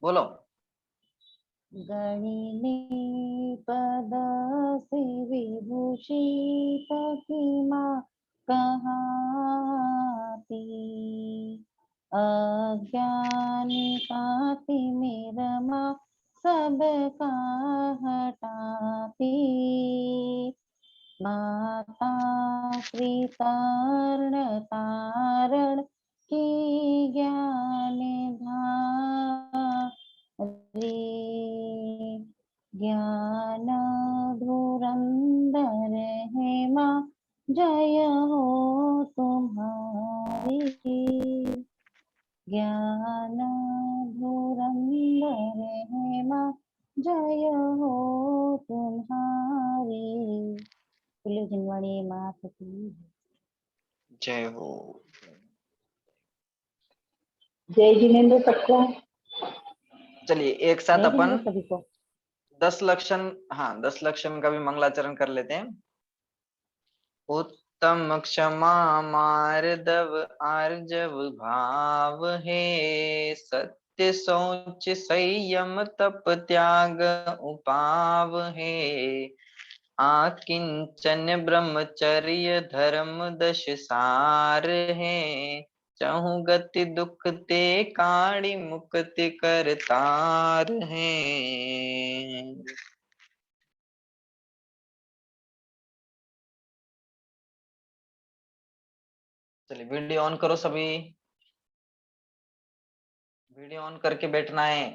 बोलो। गणिने पदासि विभूषित किमा कहाती, अज्ञानी काति मेरमा सबका हटाती। माता पिता तारण की ज्ञान धारी, ज्ञान धुरंधर है माँ जय हो तुम्हारी, ज्ञान धुरंधर है माँ जय हो तुम्हारी। कुल्लू जिनवाणी मात की जय हो। जय जिनेन्द्र सबको। चलिए एक साथ जय अपन जिनेन्द्र सभी को। 10 लक्षण, हाँ 10 लक्षण का भी मंगलाचरण कर लेते हैं। उत्तम क्षमा मार्दव आर्जव भाव है, सत्य सोच संयम तप त्याग उपाव है, आकिंचन ब्रह्मचर्य धर्म दश सार है, चहु गति दुख ते काणी मुक्ति करतार है। चलिए वीडियो ऑन करो सभी, वीडियो ऑन करके बैठना है।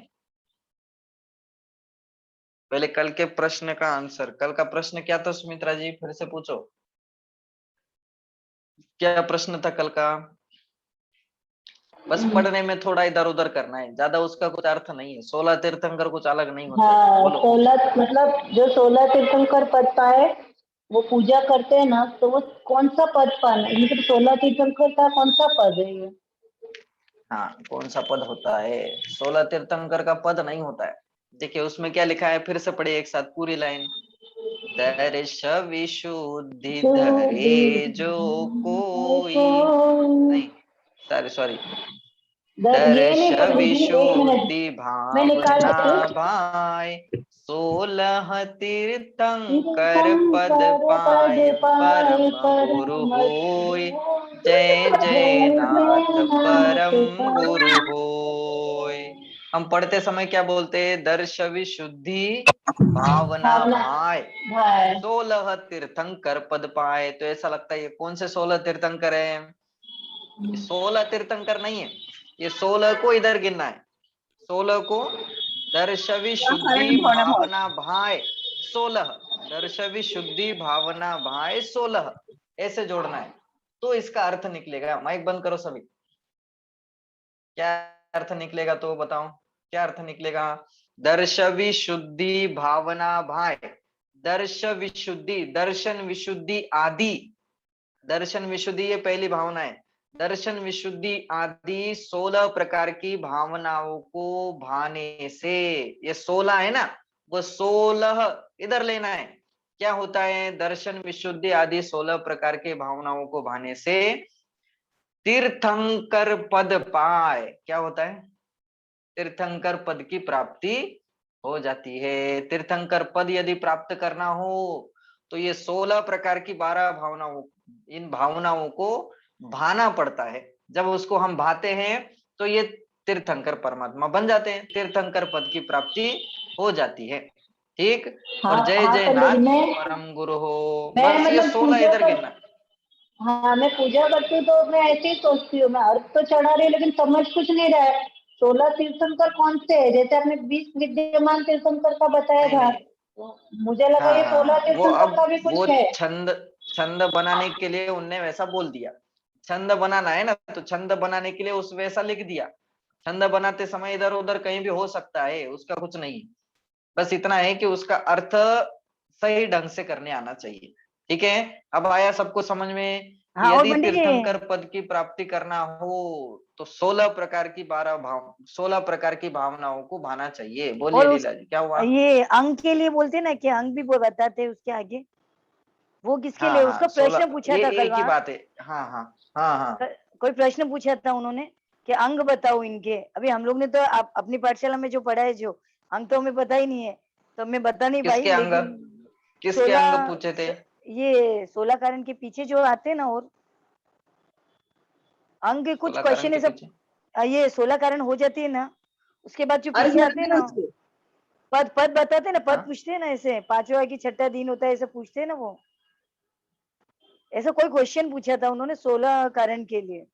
पहले कल के प्रश्न का आंसर, कल का प्रश्न क्या था सुमित्रा जी, फिर से पूछो, क्या प्रश्न था कल का? बस पढ़ने में थोड़ा इधर उधर करना है, ज्यादा उसका कुछ अर्थ नहीं है। 16 तीर्थंकर कुछ अलग नहीं होते। हाँ, बोलो। 16 मतलब जो 16 तीर्थंकर पद पाए वो पूजा करते हैं ना, तो वो कौन सा पद पाना, मतलब 16 तीर्थंकर का कौन सा पद है ये? हाँ कौन सा पद होता है? 16 तीर्थंकर का पद नहीं होता है। देखिए उसमें क्या लिखा है, फिर से पढ़िए एक साथ पूरी लाइन। दर्श विशुद्धि धरे जो कोई, नहीं सॉरी सॉरी, ये दर्श नहीं पढ़ूंगी, एक मिनट विशुद्धि मैं निकाल भावना लेती हूँ। भाई, 16 तीर्थंकर पद तीर्थंकर पद पाए पाए परम गुरु परम होय, गुरु, जय जय जय नाथ जय नाथ परम गुरु परम। होय। हम पढ़ते समय क्या बोलते हैं? दर्श विशुद्धि भावना भावना भाई, भाई 16 तीर्थंकर पद पाए। तो ऐसा लगता है ये कौन से 16 तीर्थंकर है? ये 16 तीर्थंकर नहीं है, ये 16 को इधर गिनना है। 16 को दर्शवी शुद्धि भावना भाई 16, दर्शवी शुद्धि भावना भाई 16, ऐसे जोड़ना है। तो इसका अर्थ निकलेगा, माइक बंद करो सभी, क्या अर्थ निकलेगा तो बताओ, क्या अर्थ निकलेगा? दर्श विशुद्धि भावना भाई, दर्श विशुद्धि, दर्शन विशुद्धि आदि, दर्शन विशुद्धि ये पहली भावना है। दर्शन विशुद्धि आदि 16 प्रकार की भावनाओं को भाने से, ये 16 है ना, वो 16 इधर लेना है। क्या होता है? दर्शन विशुद्धि आदि 16 प्रकार की भावनाओं को भाने से तीर्थंकर पद पाए। क्या होता है? तीर्थंकर पद की प्राप्ति हो जाती है। तीर्थंकर पद यदि प्राप्त करना हो तो ये 16 प्रकार की 12 भावनाओं, इन भावनाओं को भाना पड़ता है। जब उसको हम भाते हैं तो ये तीर्थंकर परमात्मा बन जाते हैं, तीर्थंकर पद की प्राप्ति हो जाती है। ठीक। हाँ और जय हाँ, जय पंडित नाथ मैं परम गुरु हो, मैं बस ये मतलब 16 पूजा इधर कर, गिनना। हाँ मैं पूजा करती हूँ तो मैं ऐसे ही सोचती हूँ, मैं अर्थ तो चढ़ा रही हूँ लेकिन समझ कुछ नहीं रहा है। 16 तीर्थंकर कौन से है? जैसे आपने 20 विद्यमान तीर्थंकर का बताया नहीं था, नहीं, तो मुझे लगा हाँ ये हाँ 16 हाँ, वो तीर्थंकर अब का भी वो कुछ है। छंद, छंद बनाने के लिए उनने वैसा बोल दिया। छंद बनाना है ना, तो छंद बनाने के लिए उस वैसा लिख दिया। छंद बनाते समय इधर उधर कहीं भी हो सकता है, उसका कुछ नहीं है। बस इतना है कि उसका अर्थ सही ढंग से करने आना चाहिए। ठीक है, अब आया सबको समझ में? हाँ और यदि पंडित जी, तीर्थंकर पद की प्राप्ति करना हो तो 16 प्रकार की 16 प्रकार की भावनाओं को भाना चाहिए। बोलिए और उस लीला जी, क्या हुआ? ये अंग के लिए बोलते ना कि अंग भी वो बताते हैं उसके आगे, वो किसके हाँ लिए? हाँ उसका 16, प्रश्न पूछा ये था कल एक ही वहाँ, बात है। हाँ हाँ हाँ हाँ कोई प्रश्न पूछा था उन्होंने कि अंग बताओ इनके। अभी हम लोग ने तो अपनी पाठशाला में जो पढ़ा है, जो अंग तो हमें पता ही नहीं है, तो मैं बता नहीं पाई। किसके अंग? लेकिन किसके अंग 16 पूछे थे? ये 16 कारण के पीछे जो आते हैं ना, और अंग के कुछ 16 कारण क्वेश्चन के है सब। पीछे। ये 16 कारण हो जाती है ना, उसके बाद जो अर्घ पीछे आते हैं लगेगा ना, उसके। पद पद बताते हैं ना, पद हाँ पूछते हैं ना, ऐसे पांचवा की छठा दिन होता है, ऐसे पूछते हैं ना वो। ऐसा कोई क्वेश्चन पूछा था उन्होंने 16 कारण के लिए,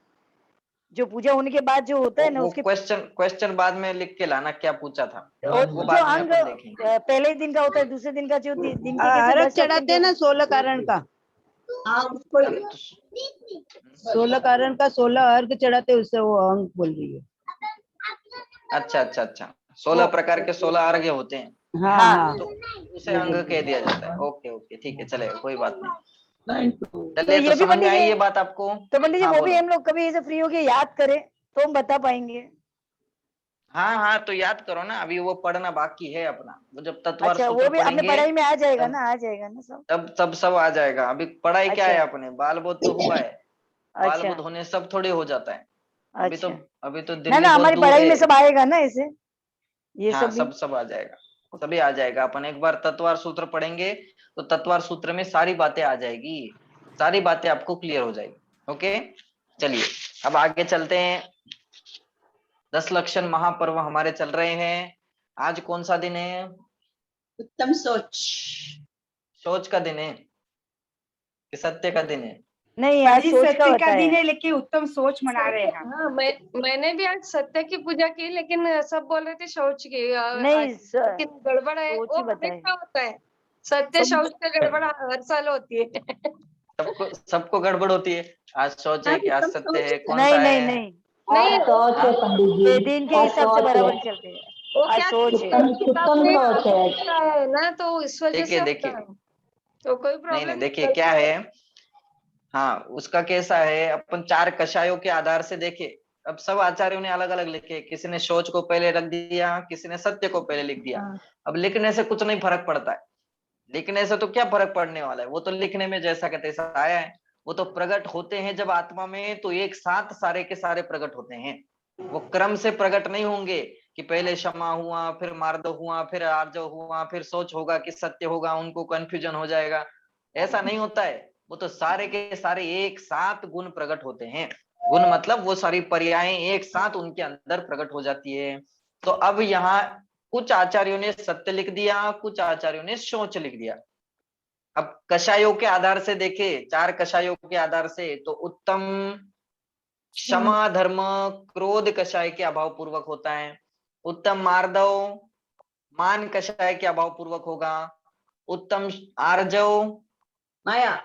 जो पूजा होने के बाद जो होता है ना, वो उसके क्वेश्चन क्वेश्चन बाद में लिख के लाना, क्या पूछा था वो जो बाद में अंग अपन देखेंगे। पहले दिन का होता है, दूसरे दिन का जो दिन के कैसे अर्घ 10 दिन चढ़ाते के हैं ना 16 कारण का, हाँ उसको तो 16 कारण का 16 अर्घ चढ़ाते, उससे वो अंग बोल रही है। अच्छा अच्छा अच्छा, वो 16 प्रकार के 16 अर्घ्य होते हैं, हाँ हाँ। हाँ। तो उसे अंग कह दिया जाता है। ओके ओके, ठीक है, चलेगा, कोई बात नहीं। तो चलिए, तो ये भी समझ में पंडित आई जी, ये बात आपको? तो पंडित जी हाँ वो भी बोलो। हम लोग कभी ऐसे फ्री होके याद करें तो हम बता पाएंगे। हाँ हाँ, तो याद करो ना, अभी वो पढ़ना बाकी है अपना, वो जब तत्वार अच्छा, वो सूत्र भी अपने पढ़ेंगे पढ़ाई में आ जाएगा तब ना, आ जाएगा ना सब। तब तब सब आ जाएगा। अभी पढ़ाई क्या है, अच्छा अपने बाल बोध तो हुआ है, बाल अच्छा बोध होने सब थोड़ी हो जाता है। अभी तो अच्छा। अभी तो ना दिल्ली ना, बहुत हमारी दूर पढ़ाई है। में सब आएगा ना ऐसे, ये हाँ, सब भी। सब सब आ जाएगा, सभी आ जाएगा। अपन एक बार तत्वार सूत्र पढ़ेंगे तो तत्वार सूत्र में सारी बातें आ जाएगी, सारी बातें आपको क्लियर हो जाएगी। ओके, चलिए अब आगे चलते हैं। 10 लक्षण महापर्व हमारे चल रहे हैं। आज कौन सा दिन है? उत्तम सोच। सोच का दिन है कि सत्य का दिन है? नहीं, आज सोच का सत्य का बताया। दिन है, लेकिन उत्तम सोच मना रहे हैं हम। हाँ, मैंने भी आज सत्य की पूजा की, लेकिन सब बोल रहे थे शौच की आज, नहीं, लेकिन गड़बड़ है सोच वो ही बताए। हमेशा होता है। सत्य शौच का गड़बड़ हर साल होती है। सबको सबको गड़बड़ होती है। आज सोच है आज कि आज उत्तम सत्य सोच है, कौन नहीं सा नहीं है? नहीं, नहीं, आज सोच है हाँ, पंडित ये जी, दिन के आज हिसाब से सोच है। बराबर चलते हैं। वो आज क्या सोच है। किताब उत्तम में सोच है। लिखा है ना, तो इस वजह से देखिए होता देखिए, है। तो कोई नहीं नहीं, प्रॉब्लम देखिए क्या है। हाँ, उसका कैसा है, अपन 4 कषायों के आधार से देखे। अब सब आचार्यों ने अलग अलग लिखे, किसी ने सोच को पहले रख दिया, किसी ने सत्य को पहले लिख दिया। अब लिखने से कुछ नहीं फर्क पड़ता है, लिखने से तो क्या फर्क पड़ने वाला है, वो तो लिखने में जैसा का तैसा आया है। वो तो प्रकट होते हैं जब आत्मा में, तो एक साथ सारे के सारे प्रकट होते हैं। वो क्रम से प्रकट नहीं होंगे कि पहले क्षमा हुआ, फिर मार्दव हुआ, फिर आर्जव हुआ, फिर सोच होगा कि सत्य होगा, उनको कंफ्यूजन हो जाएगा। ऐसा नहीं होता है। वो तो सारे के सारे एक साथ गुण प्रकट होते हैं। गुण मतलब वो सारी पर्यायें एक साथ उनके अंदर प्रकट हो जाती है। तो अब यहाँ कुछ आचार्यों ने सत्य लिख दिया, कुछ आचार्यों ने सोच लिख दिया। अब कषायों के आधार से देखे, 4 कषायों के आधार से, तो उत्तम क्षमा धर्म क्रोध कषाय के अभाव पूर्वक होता है। उत्तम मार्दव मान कषाय के अभाव पूर्वक होगा। उत्तम आर्जव माया।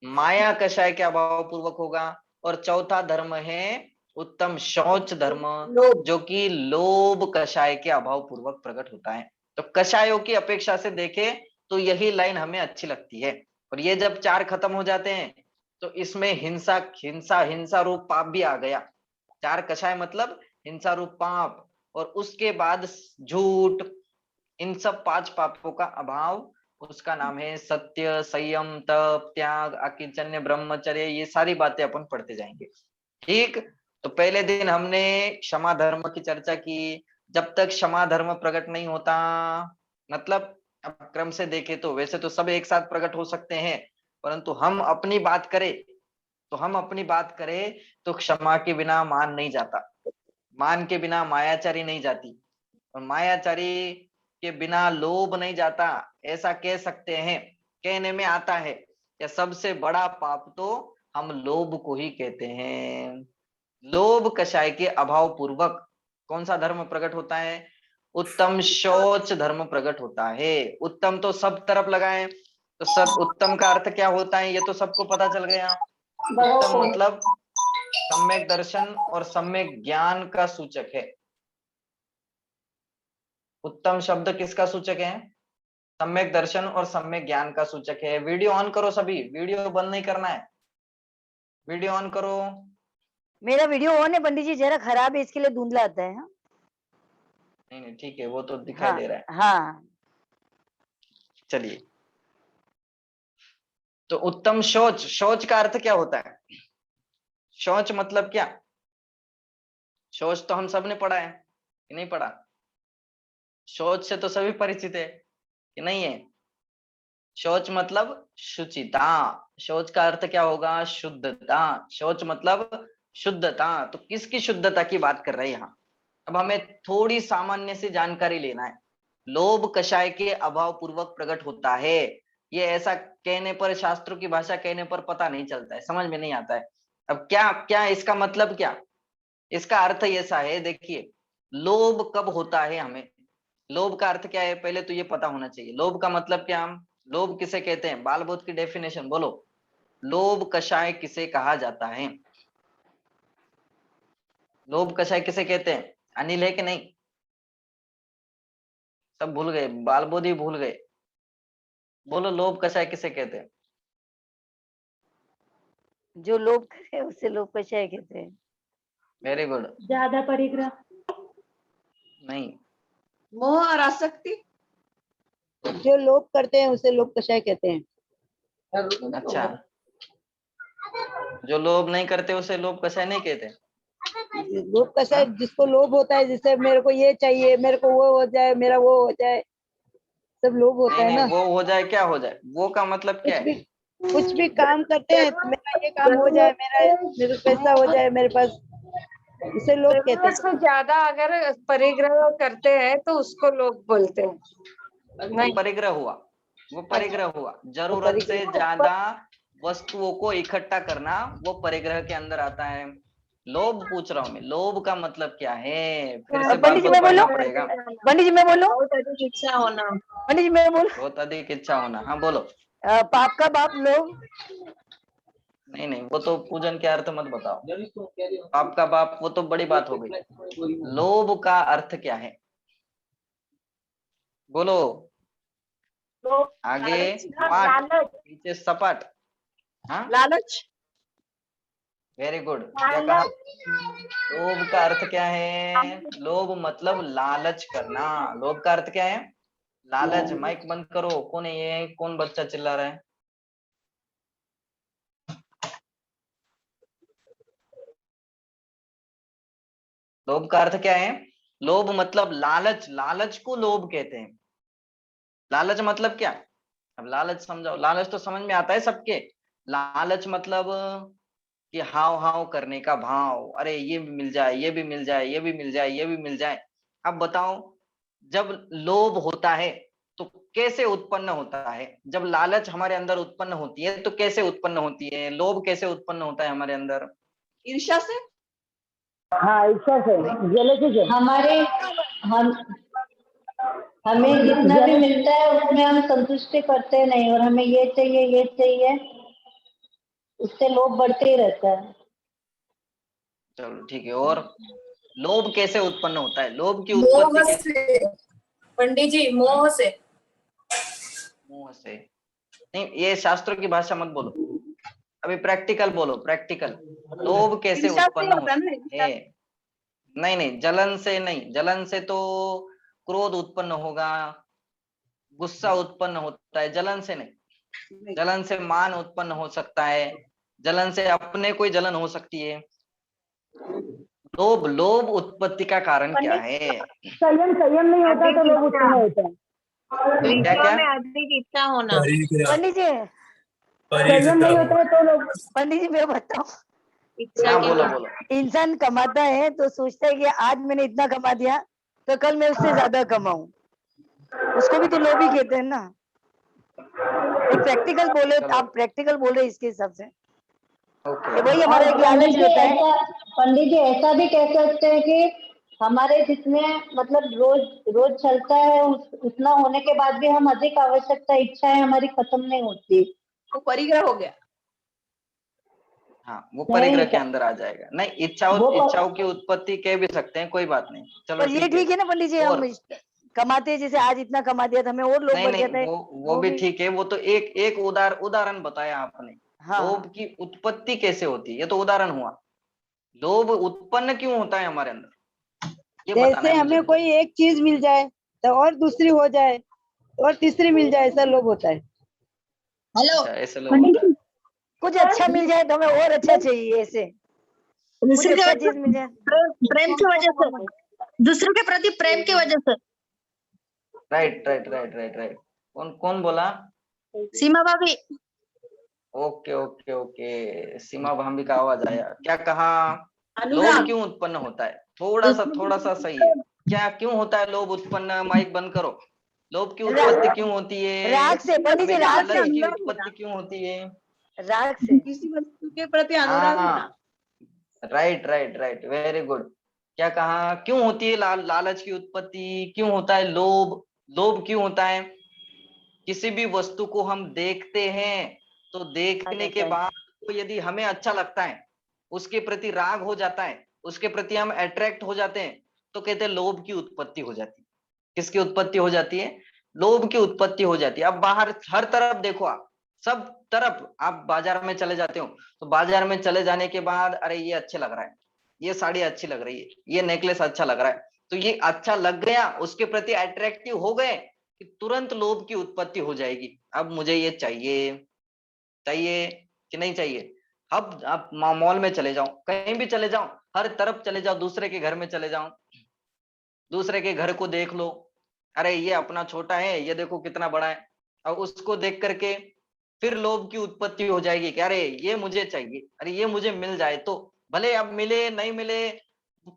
माया कषाय के अभाव पूर्वक होगा। और चौथा धर्म है उत्तम शौच धर्म, लोभ। जो कि लोभ कषाय के अभाव पूर्वक प्रकट होता है। तो कषायों की अपेक्षा से देखे तो यही लाइन हमें अच्छी लगती है। और ये जब 4 खत्म हो जाते हैं तो इसमें हिंसा हिंसा हिंसा रूप पाप भी आ गया। 4 कषाय मतलब हिंसा रूप पाप, और उसके बाद झूठ, इन सब 5 पापों का अभाव, उसका नाम है सत्य, संयम, तप, त्याग, आकिंचन्य, ब्रह्मचर्य। ये सारी बातें अपन पढ़ते जाएंगे। ठीक, तो पहले दिन हमने क्षमा धर्म की चर्चा की। जब तक क्षमा धर्म प्रकट नहीं होता, मतलब अब क्रम से देखे तो वैसे तो सब एक साथ प्रकट हो सकते हैं, परंतु हम अपनी बात करें तो क्षमा के बिना मान नहीं जाता, मान के बिना मायाचारी नहीं जाती, और मायाचारी के बिना लोभ नहीं जाता। ऐसा कह सकते हैं, कहने में आता है कि सबसे बड़ा पाप तो हम लोभ को ही कहते हैं। लोभ कषाय के अभाव पूर्वक कौन सा धर्म प्रकट होता है? उत्तम शौच धर्म प्रकट होता है। उत्तम तो सब तरफ लगाए, तो सब उत्तम का अर्थ क्या होता है ये तो सबको पता चल गया। उत्तम मतलब सम्यक दर्शन और सम्यक ज्ञान का सूचक है। उत्तम शब्द किसका सूचक है? सम्यक दर्शन और सम्यक ज्ञान का सूचक है। वीडियो ऑन करो सभी, वीडियो बंद नहीं करना है, वीडियो ऑन करो। मेरा वीडियो ऑन है पंडित जी, जरा खराब है, इसके लिए धुंधला आता है। हाँ नहीं नहीं, ठीक है, वो तो दिखाई हाँ दे रहा है। हाँ। चलिए, तो उत्तम शौच, शौच का अर्थ क्या होता है? शौच मतलब क्या? शौच तो हम सब ने पढ़ा है कि नहीं पढ़ा? शौच से तो सभी परिचित है कि नहीं है? शौच मतलब शुचिता। शौच का अर्थ क्या होगा? शुद्धता। शौच मतलब शुद्धता। तो किसकी शुद्धता की बात कर रहे हैं यहाँ? अब हमें थोड़ी सामान्य सी जानकारी लेना है। लोभ कषाय के अभाव पूर्वक प्रकट होता है, ये ऐसा कहने पर, शास्त्रों की भाषा कहने पर पता नहीं चलता है, समझ में नहीं आता है। अब क्या क्या इसका मतलब क्या? इसका अर्थ ऐसा है, देखिए, लोभ कब होता है हमें, लोभ का अर्थ क्या है पहले तो ये पता होना चाहिए। लोभ का मतलब क्या? लोभ किसे कहते हैं? बाल बोध की डेफिनेशन बोलो। लोभ कषाय किसे कहा जाता है? लोभ कषाय किसे कहते हैं? अनिल है कि नहीं? सब भूल गए, बाल बोध ही भूल गए। बोलो, लोभ कषाय किसे कहते हैं? जो लोभ करे उसे लोभ कषाय कहते हैं। Very good. ज्यादा परिग्रह, नहीं, मोह और आसक्ति। जो लोभ करते हैं उसे लोभ कषाय कहते हैं। अच्छा, जो लोभ नहीं करते उसे लोभ कषाय नहीं कहते? लोभ कषाय जिसको लोभ होता है, जिससे मेरे को ये चाहिए, मेरे को वो हो जाए, मेरा वो हो जाए, सब लोभ होता नहीं है नहीं, ना। वो हो जाए क्या हो जाए, वो का मतलब क्या है? कुछ भी काम करते हैं तो मेरा ये काम हो जाए, मेरे पैसा हो जाए मेरे पास, उसे लोभ कहते जरूरत हैं। से ज्यादा अगर परिग्रह करते हैं तो उसको लोग बोलते हैं। वो नहीं, परिग्रह हुआ, वो परिग्रह हुआ। जरूरत परिग्रह। से ज्यादा वस्तुओं को इकट्ठा करना, वो परिग्रह के अंदर आता है। लोभ पूछ रहा हूं मैं, लोभ का मतलब क्या है? फिर से बाल पंडित जी बोध मैं पढ़ना बोलूं? पड़ेगा। पंडित जी मैं बोलूं? बहुत अधिक इच्छा होना। पंडित जी मैं बोलूं? बहुत अधिक इच्छा होना, हाँ बोलो। पाप का बाप लोभ। नहीं नहीं, वो तो पूजन के अर्थ मत बताओ। पाप का बाप वो तो बड़ी बात हो गई। लोभ का अर्थ क्या है? बोलो। आगे पाठ, पीछे सपाट। हाँ, लालच। Very good. क्या कहा? लोभ का अर्थ क्या है? लोभ मतलब लालच करना। लोभ का अर्थ क्या है? लालच। माइक बंद करो। कौन है ये? कौन बच्चा चिल्ला रहा है? लोभ का अर्थ क्या है? लोभ मतलब लालच, लालच को लोभ कहते हैं। लालच मतलब क्या? अब लालच समझाओ। लालच तो समझ में आता है सबके। लालच मतलब कि हाव हाव करने का भाव, अरे ये भी मिल जाए, ये भी मिल जाए, ये भी मिल जाए, ये भी मिल जाए। अब बताओ, जब लोभ होता है तो कैसे उत्पन्न होता है? जब लालच हमारे अंदर उत्पन्न होती है तो कैसे उत्पन्न होती है? लोभ कैसे उत्पन्न होता है हमारे अंदर? ईर्ष्या से। हाँ, इच्छा से, जेलसी से। हमारे हम हमें जितना भी मिलता है उसमें हम संतुष्टि करते नहीं, और हमें ये चाहिए ये चाहिए, उससे लोभ बढ़ते ही रहता है। चलो ठीक है। और लोभ कैसे उत्पन्न होता है? लोभ की मोह उत्पत्ति कैसे? से। पंडित जी, मोह से। मोह से। नहीं, ये शास्त्रों की भाषा मत बोलो, अभी प्रैक्टिकल बोलो, प्रैक्टिकल। लोभ कैसे ईर्ष्या से उत्पन्न होता है ना, होता ईर्ष्या। है? नहीं नहीं, जलन से नहीं। जलन से तो क्रोध उत्पन्न होगा, गुस्सा उत्पन्न होता है, जलन से नहीं। जलन से मान उत्पन्न हो सकता है, जलन से अपने कोई जलन हो सकती है। लोभ, लोभ उत्पत्ति का कारण क्या है? संयम नहीं होता तो लोभ उत्पन्न होता है। क्या क्या? में अधिक इच्छा होना। पंडित जी, संयम नहीं होता है तो लोग। पंडित जी मैं बताऊं, इच्छा हाँ के बोलो कारण। बोलो। इंसान कमाता है तो सोचता है कि आज मैंने इतना कमा दिया तो कल मैं उससे ज्यादा कमाऊं, उसको भी तो लोभ ही कहते हैं ना। एक प्रैक्टिकल बोले, चलो, आप प्रैक्टिकल बोल रहे इसके हिसाब से, ओके। ये वही और हमारा एक लालच रहता है। पंडित जी ऐसा भी कह सकते हैं कि हमारे जितने मतलब रोज रोज चलता है उतना होने के बाद भी हम अधिक आवश्यकता इच्छाएं हमारी खत्म नहीं होती। वो परिग्रह हो गया। हाँ, वो नहीं, परिग्रह के अंदर आ जाएगा। नहीं, वो इच्छाओं की उत्पत्ति कह भी सकते हैं, कोई बात नहीं। चलो पर ये ठीक है। ठीक है ना पंडित जी, और हम कमाते हैं, जैसे आज इतना कमा दिया तो हमें और लोभ नहीं बढ़ नहीं, जाता है। वो भी ठीक है। वो तो एक एक उदाहरण बताया आपने। हाँ, लोभ की उत्पत्ति कैसे होती है, ये तो उदाहरण हुआ। लोभ उत्पन्न क्यों होता है हमारे अंदर, ये बताना जैसे है मुझे। हमें कोई एक चीज मिल जाए तो और दूसरी हो जाए और तीसरी मिल जाए, ऐसा लोभ होता है। अच्छा, ऐसे लोभ होता है। कुछ अच्छा मिल जाए तो हमें और अच्छा चाहिए ऐसे। मुझे दूसरे के उसका चीज मिल जाए। प्रेम की वजह से, दूसरों के प्रति प्रेम की वजह से। Right right right right right. कौन कौन बोला? सीमा भाभी। ओके ओके ओके, सीमा भाभी का आवाज आया। क्या कहा? लोभ अनुराग। क्यों उत्पन्न होता है? थोड़ा सा सही है। क्या क्यों होता है लोभ उत्पन्न? माइक बंद करो। लोभ की उत्पत्ति क्यों होती है? राग से, पंडित जी, हमें राग से। लालच की उत्पत्ति क्यों होती है? राग से। किसी वस्तु के प्रति अनुराग होना। हाँ, right right right, very good. क्या कहा? क्यों होती है लालच की उत्पत्ति? क्यों होता है लोभ? लोभ क्यों होता है? किसी भी वस्तु को हम देखते हैं तो देखने के बाद तो यदि हमें अच्छा लगता है, उसके प्रति राग हो जाता है, उसके प्रति हम अट्रैक्ट हो जाते हैं, तो कहते हैं लोभ की उत्पत्ति हो जाती है। किसकी उत्पत्ति हो जाती है? लोभ की उत्पत्ति हो जाती है। अब बाहर हर तरफ देखो, आप सब तरफ आप बाजार में चले जाते हो तो बाजार में चले जाने के बाद अरे ये अच्छे लग रहा है, ये साड़ी अच्छी लग रही है, ये नेकलेस अच्छा लग रहा है, तो ये अच्छा लग गया, उसके प्रति अट्रैक्टिव हो गए कि तुरंत लोभ की उत्पत्ति हो जाएगी। अब मुझे ये चाहिए, चाहिए कि नहीं चाहिए? अब आप मॉल में चले जाओ, कहीं भी चले जाओ, हर तरफ चले जाओ, दूसरे के घर में चले जाओ, दूसरे के घर को देख लो, अरे ये अपना छोटा है, ये देखो कितना बड़ा है। और उसको देख करके फिर लोभ की उत्पत्ति हो जाएगी कि अरे ये मुझे चाहिए, अरे ये मुझे मिल जाए तो, भले अब मिले नहीं मिले,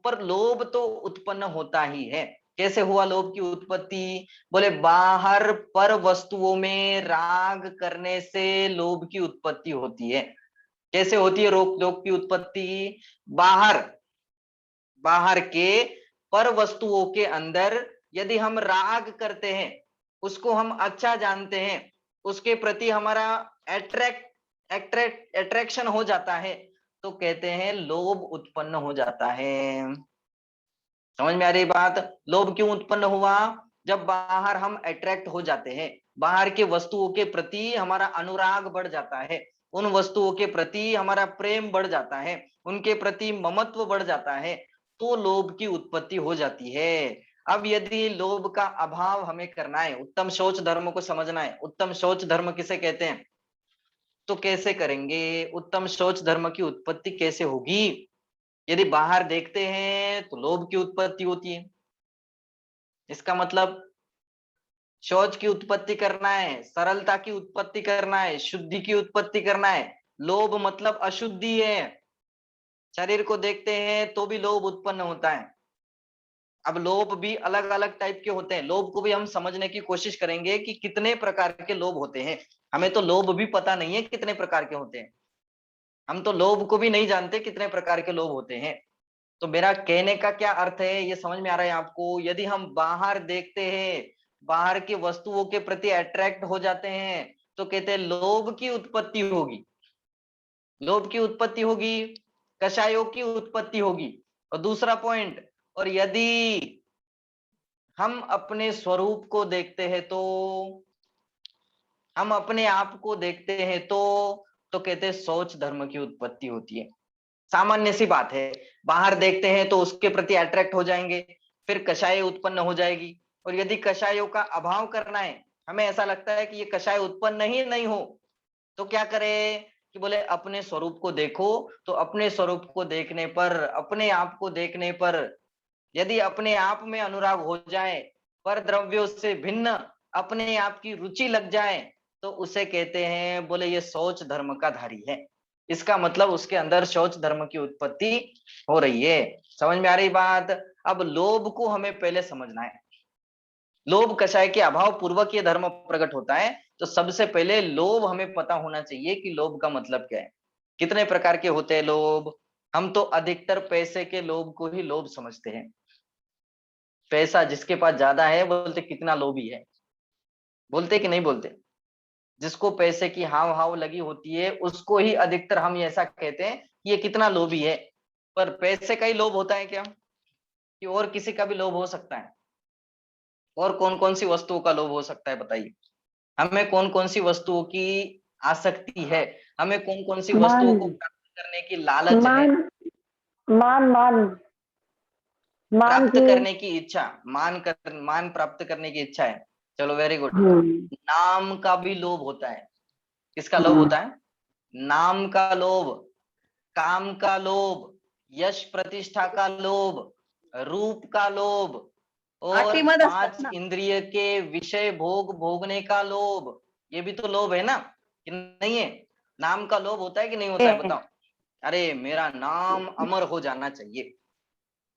पर लोभ तो उत्पन्न होता ही है। कैसे हुआ लोभ की उत्पत्ति? बोले बाहर पर वस्तुओं में राग करने से लोभ की उत्पत्ति होती है। कैसे होती है लोभ की उत्पत्ति? बाहर बाहर के पर वस्तुओं के अंदर यदि हम राग करते हैं, उसको हम अच्छा जानते हैं, उसके प्रति हमारा अट्रैक्शन हो जाता है, तो कहते हैं लोभ उत्पन्न हो जाता है। समझ में आ रही बात? लोभ क्यों उत्पन्न हुआ? जब बाहर हम अट्रैक्ट हो जाते हैं, बाहर के वस्तुओं के प्रति हमारा अनुराग बढ़ जाता है, उन वस्तुओं के प्रति हमारा प्रेम बढ़ जाता है, उनके प्रति ममत्व बढ़ जाता है, तो लोभ की उत्पत्ति हो जाती है। अब यदि लोभ का अभाव हमें करना है, उत्तम सोच धर्म को समझना है, उत्तम सोच धर्म किसे कहते हैं, तो कैसे करेंगे? उत्तम सोच धर्म की उत्पत्ति कैसे होगी? यदि बाहर देखते हैं तो लोभ की उत्पत्ति होती है, इसका मतलब शौच की उत्पत्ति करना है, सरलता की उत्पत्ति करना है, शुद्धि की उत्पत्ति करना है। लोभ मतलब अशुद्धि है। शरीर को देखते हैं तो भी लोभ उत्पन्न होता है। अब लोभ भी अलग अलग टाइप के होते हैं, लोभ को भी हम समझने की कोशिश करेंगे कि कितने प्रकार के लोभ होते हैं। हमें तो लोभ भी पता नहीं है कितने प्रकार के होते हैं, हम तो लोभ को भी नहीं जानते कितने प्रकार के लोभ होते हैं। तो मेरा कहने का क्या अर्थ है, ये समझ में आ रहा है आपको? यदि हम बाहर देखते हैं, बाहर की वस्तुओं के प्रति अट्रैक्ट हो जाते हैं, तो कहते हैं लोभ की उत्पत्ति होगी, लोभ की उत्पत्ति होगी, कषायों की उत्पत्ति होगी। और दूसरा पॉइंट, और यदि हम अपने स्वरूप को देखते हैं, तो हम अपने आप को देखते हैं तो कहते हैं सोच धर्म की उत्पत्ति होती है। सामान्य सी बात है, बाहर देखते हैं तो उसके प्रति अट्रैक्ट हो जाएंगे, फिर कषाय उत्पन्न हो जाएगी। और यदि कषायों का अभाव करना है, हमें ऐसा लगता है कि ये कषाय उत्पन्न ही नहीं हो, तो क्या करें कि बोले अपने स्वरूप को देखो। तो अपने स्वरूप को देखने पर, अपने आप को देखने पर यदि अपने आप में अनुराग हो जाए, पर द्रव्यों से भिन्न अपने आप की रुचि लग जाए, तो उसे कहते हैं बोले ये शौच धर्म का धारी है। इसका मतलब उसके अंदर शौच धर्म की उत्पत्ति हो रही है। समझ में आ रही बात? अब लोभ को हमें पहले समझना है। लोभ कषाय के अभाव पूर्वक ये धर्म प्रकट होता है, तो सबसे पहले लोभ हमें पता होना चाहिए कि लोभ का मतलब क्या है, कितने प्रकार के होते हैं लोभ। हम तो अधिकतर पैसे के लोभ को ही लोभ समझते हैं। पैसा जिसके पास ज्यादा है बोलते कितना लोभी है, बोलते कि नहीं बोलते? जिसको पैसे की हाव हाव लगी होती है उसको ही अधिकतर हम ऐसा कहते हैं कि ये कितना लोभी है। पर पैसे का ही लोभ होता है क्या, कि और किसी का भी लोभ हो सकता है? और कौन कौन सी वस्तुओं का लोभ हो सकता है बताइए? हमें कौन कौन सी वस्तुओं की आसक्ति है, हमें कौन कौन सी वस्तुओं को प्राप्त करने की लालच है, मान मान प्राप्त की। करने की इच्छा, मान प्राप्त करने की इच्छा है। चलो वेरी गुड। नाम का भी लोभ होता है। किसका लोभ होता है? नाम का लोभ, काम का लोभ, यश प्रतिष्ठा का लोभ, रूप का लोभ, और आठीमध्ये असतात 5 ना. इंद्रिय के विषय भोग भोगने का लोभ, ये भी तो लोभ है ना, कि नहीं है? नाम का लोभ होता है कि नहीं होता है, बताओ? अरे मेरा नाम अमर हो जाना चाहिए,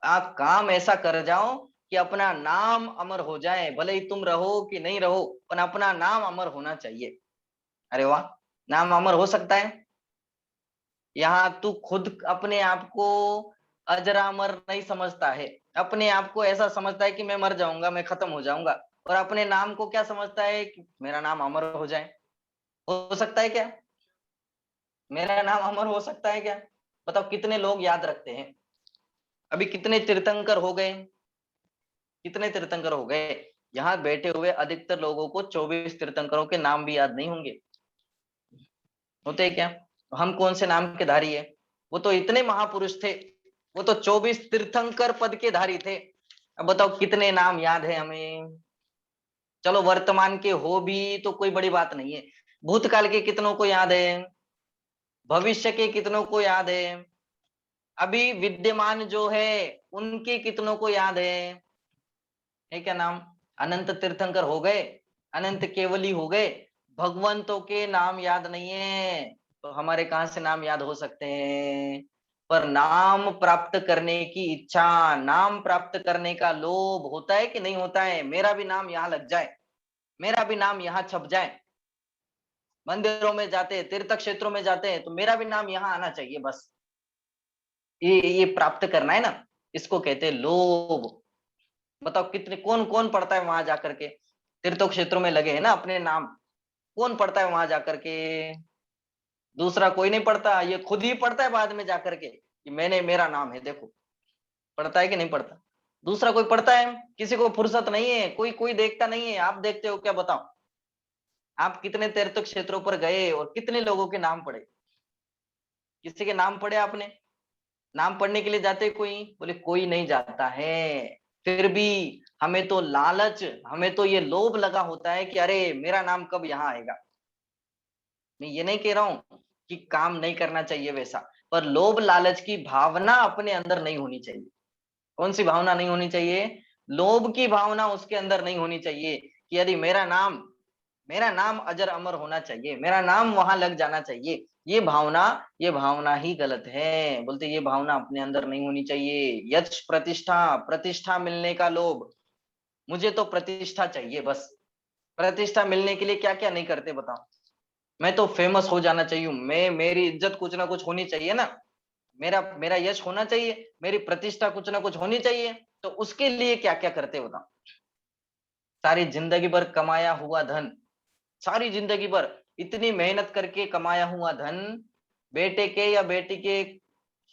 आप काम ऐसा कर जाओ कि अपना नाम अमर हो जाए, भले ही तुम रहो कि नहीं रहो, पर अपना नाम अमर होना चाहिए। अरे वाह, नाम अमर हो सकता है? यहाँ तू खुद अपने आप को अजरामर नहीं समझता है, अपने आप को ऐसा समझता है कि मैं मर जाऊंगा, मैं खत्म हो जाऊंगा, और अपने नाम को क्या समझता है कि मेरा नाम अमर हो जाए। हो सकता है क्या? मेरा नाम अमर हो सकता है क्या? बताओ कितने लोग याद रखते हैं? अभी कितने तीर्थंकर हो गए, कितने तीर्थंकर हो गए? यहाँ बैठे हुए अधिकतर लोगों को 24 तीर्थंकरों के नाम भी याद नहीं होंगे, होते हैं क्या? हम कौन से नाम के धारी है? वो तो इतने महापुरुष थे, वो तो 24 तीर्थंकर पद के धारी थे। अब बताओ कितने नाम याद है हमें? चलो वर्तमान के हो भी तो कोई बड़ी बात नहीं है, भूतकाल के कितनों को याद है? भविष्य के कितनों को याद है? अभी विद्यमान जो है उनके कितनों को याद है क्या नाम? अनंत तीर्थंकर हो गए, अनंत केवली हो गए, भगवंतों के नाम याद नहीं है, तो हमारे कहां से नाम याद हो सकते हैं? पर नाम प्राप्त करने की इच्छा, नाम प्राप्त करने का लोभ होता है कि नहीं होता है? मेरा भी नाम यहाँ लग जाए, मेरा भी नाम यहाँ छप जाए, मंदिरों में जाते हैं, तीर्थ क्षेत्रों में जाते हैं, तो मेरा भी नाम यहाँ आना चाहिए, बस ये प्राप्त करना है ना, इसको कहते हैं लोभ। बताओ कितने, कौन कौन पढ़ता है वहां जाकर के? तीर्थों क्षेत्रों में लगे हैं ना अपने नाम, कौन पढ़ता है वहां जाकर के? दूसरा कोई नहीं पढ़ता, ये खुद ही पढ़ता है बाद में जाकर के कि मैंने, मेरा नाम है देखो। पढ़ता है कि नहीं पढ़ता? दूसरा कोई पढ़ता है? किसी को फुर्सत नहीं है, कोई कोई देखता नहीं है। आप देखते हो क्या, बताओ? आप कितने तीर्थ क्षेत्रों पर गए और कितने लोगों के नाम पढ़े? किसी के नाम पढ़े आपने? नाम पढ़ने के लिए जाते कोई? बोले कोई नहीं जाता है। फिर भी हमें तो लालच, हमें तो ये लोभ लगा होता है कि अरे मेरा नाम कब यहाँ आएगा। मैं ये नहीं कह रहा हूं कि काम नहीं करना चाहिए वैसा, पर लोभ लालच की भावना अपने अंदर नहीं होनी चाहिए। कौन सी भावना नहीं होनी चाहिए? लोभ की भावना उसके अंदर नहीं होनी चाहिए कि यदि मेरा नाम अजर अमर होना चाहिए, मेरा नाम वहां लग जाना चाहिए। ये भावना ही गलत है। बोलते ये भावना अपने अंदर नहीं होनी चाहिए। यश प्रतिष्ठा, प्रतिष्ठा मिलने का लोभ, मुझे तो प्रतिष्ठा चाहिए बस। प्रतिष्ठा मिलने के लिए क्या क्या नहीं करते बताओ? मैं तो फेमस हो जाना चाहिए, मैं, मेरी इज्जत कुछ ना कुछ होनी चाहिए ना, मेरा मेरा यश होना चाहिए, मेरी प्रतिष्ठा कुछ ना कुछ होनी चाहिए। तो उसके लिए क्या क्या करते बताओ? सारी जिंदगी भर कमाया हुआ धन, सारी जिंदगी भर इतनी मेहनत करके कमाया हुआ धन बेटे के या बेटी के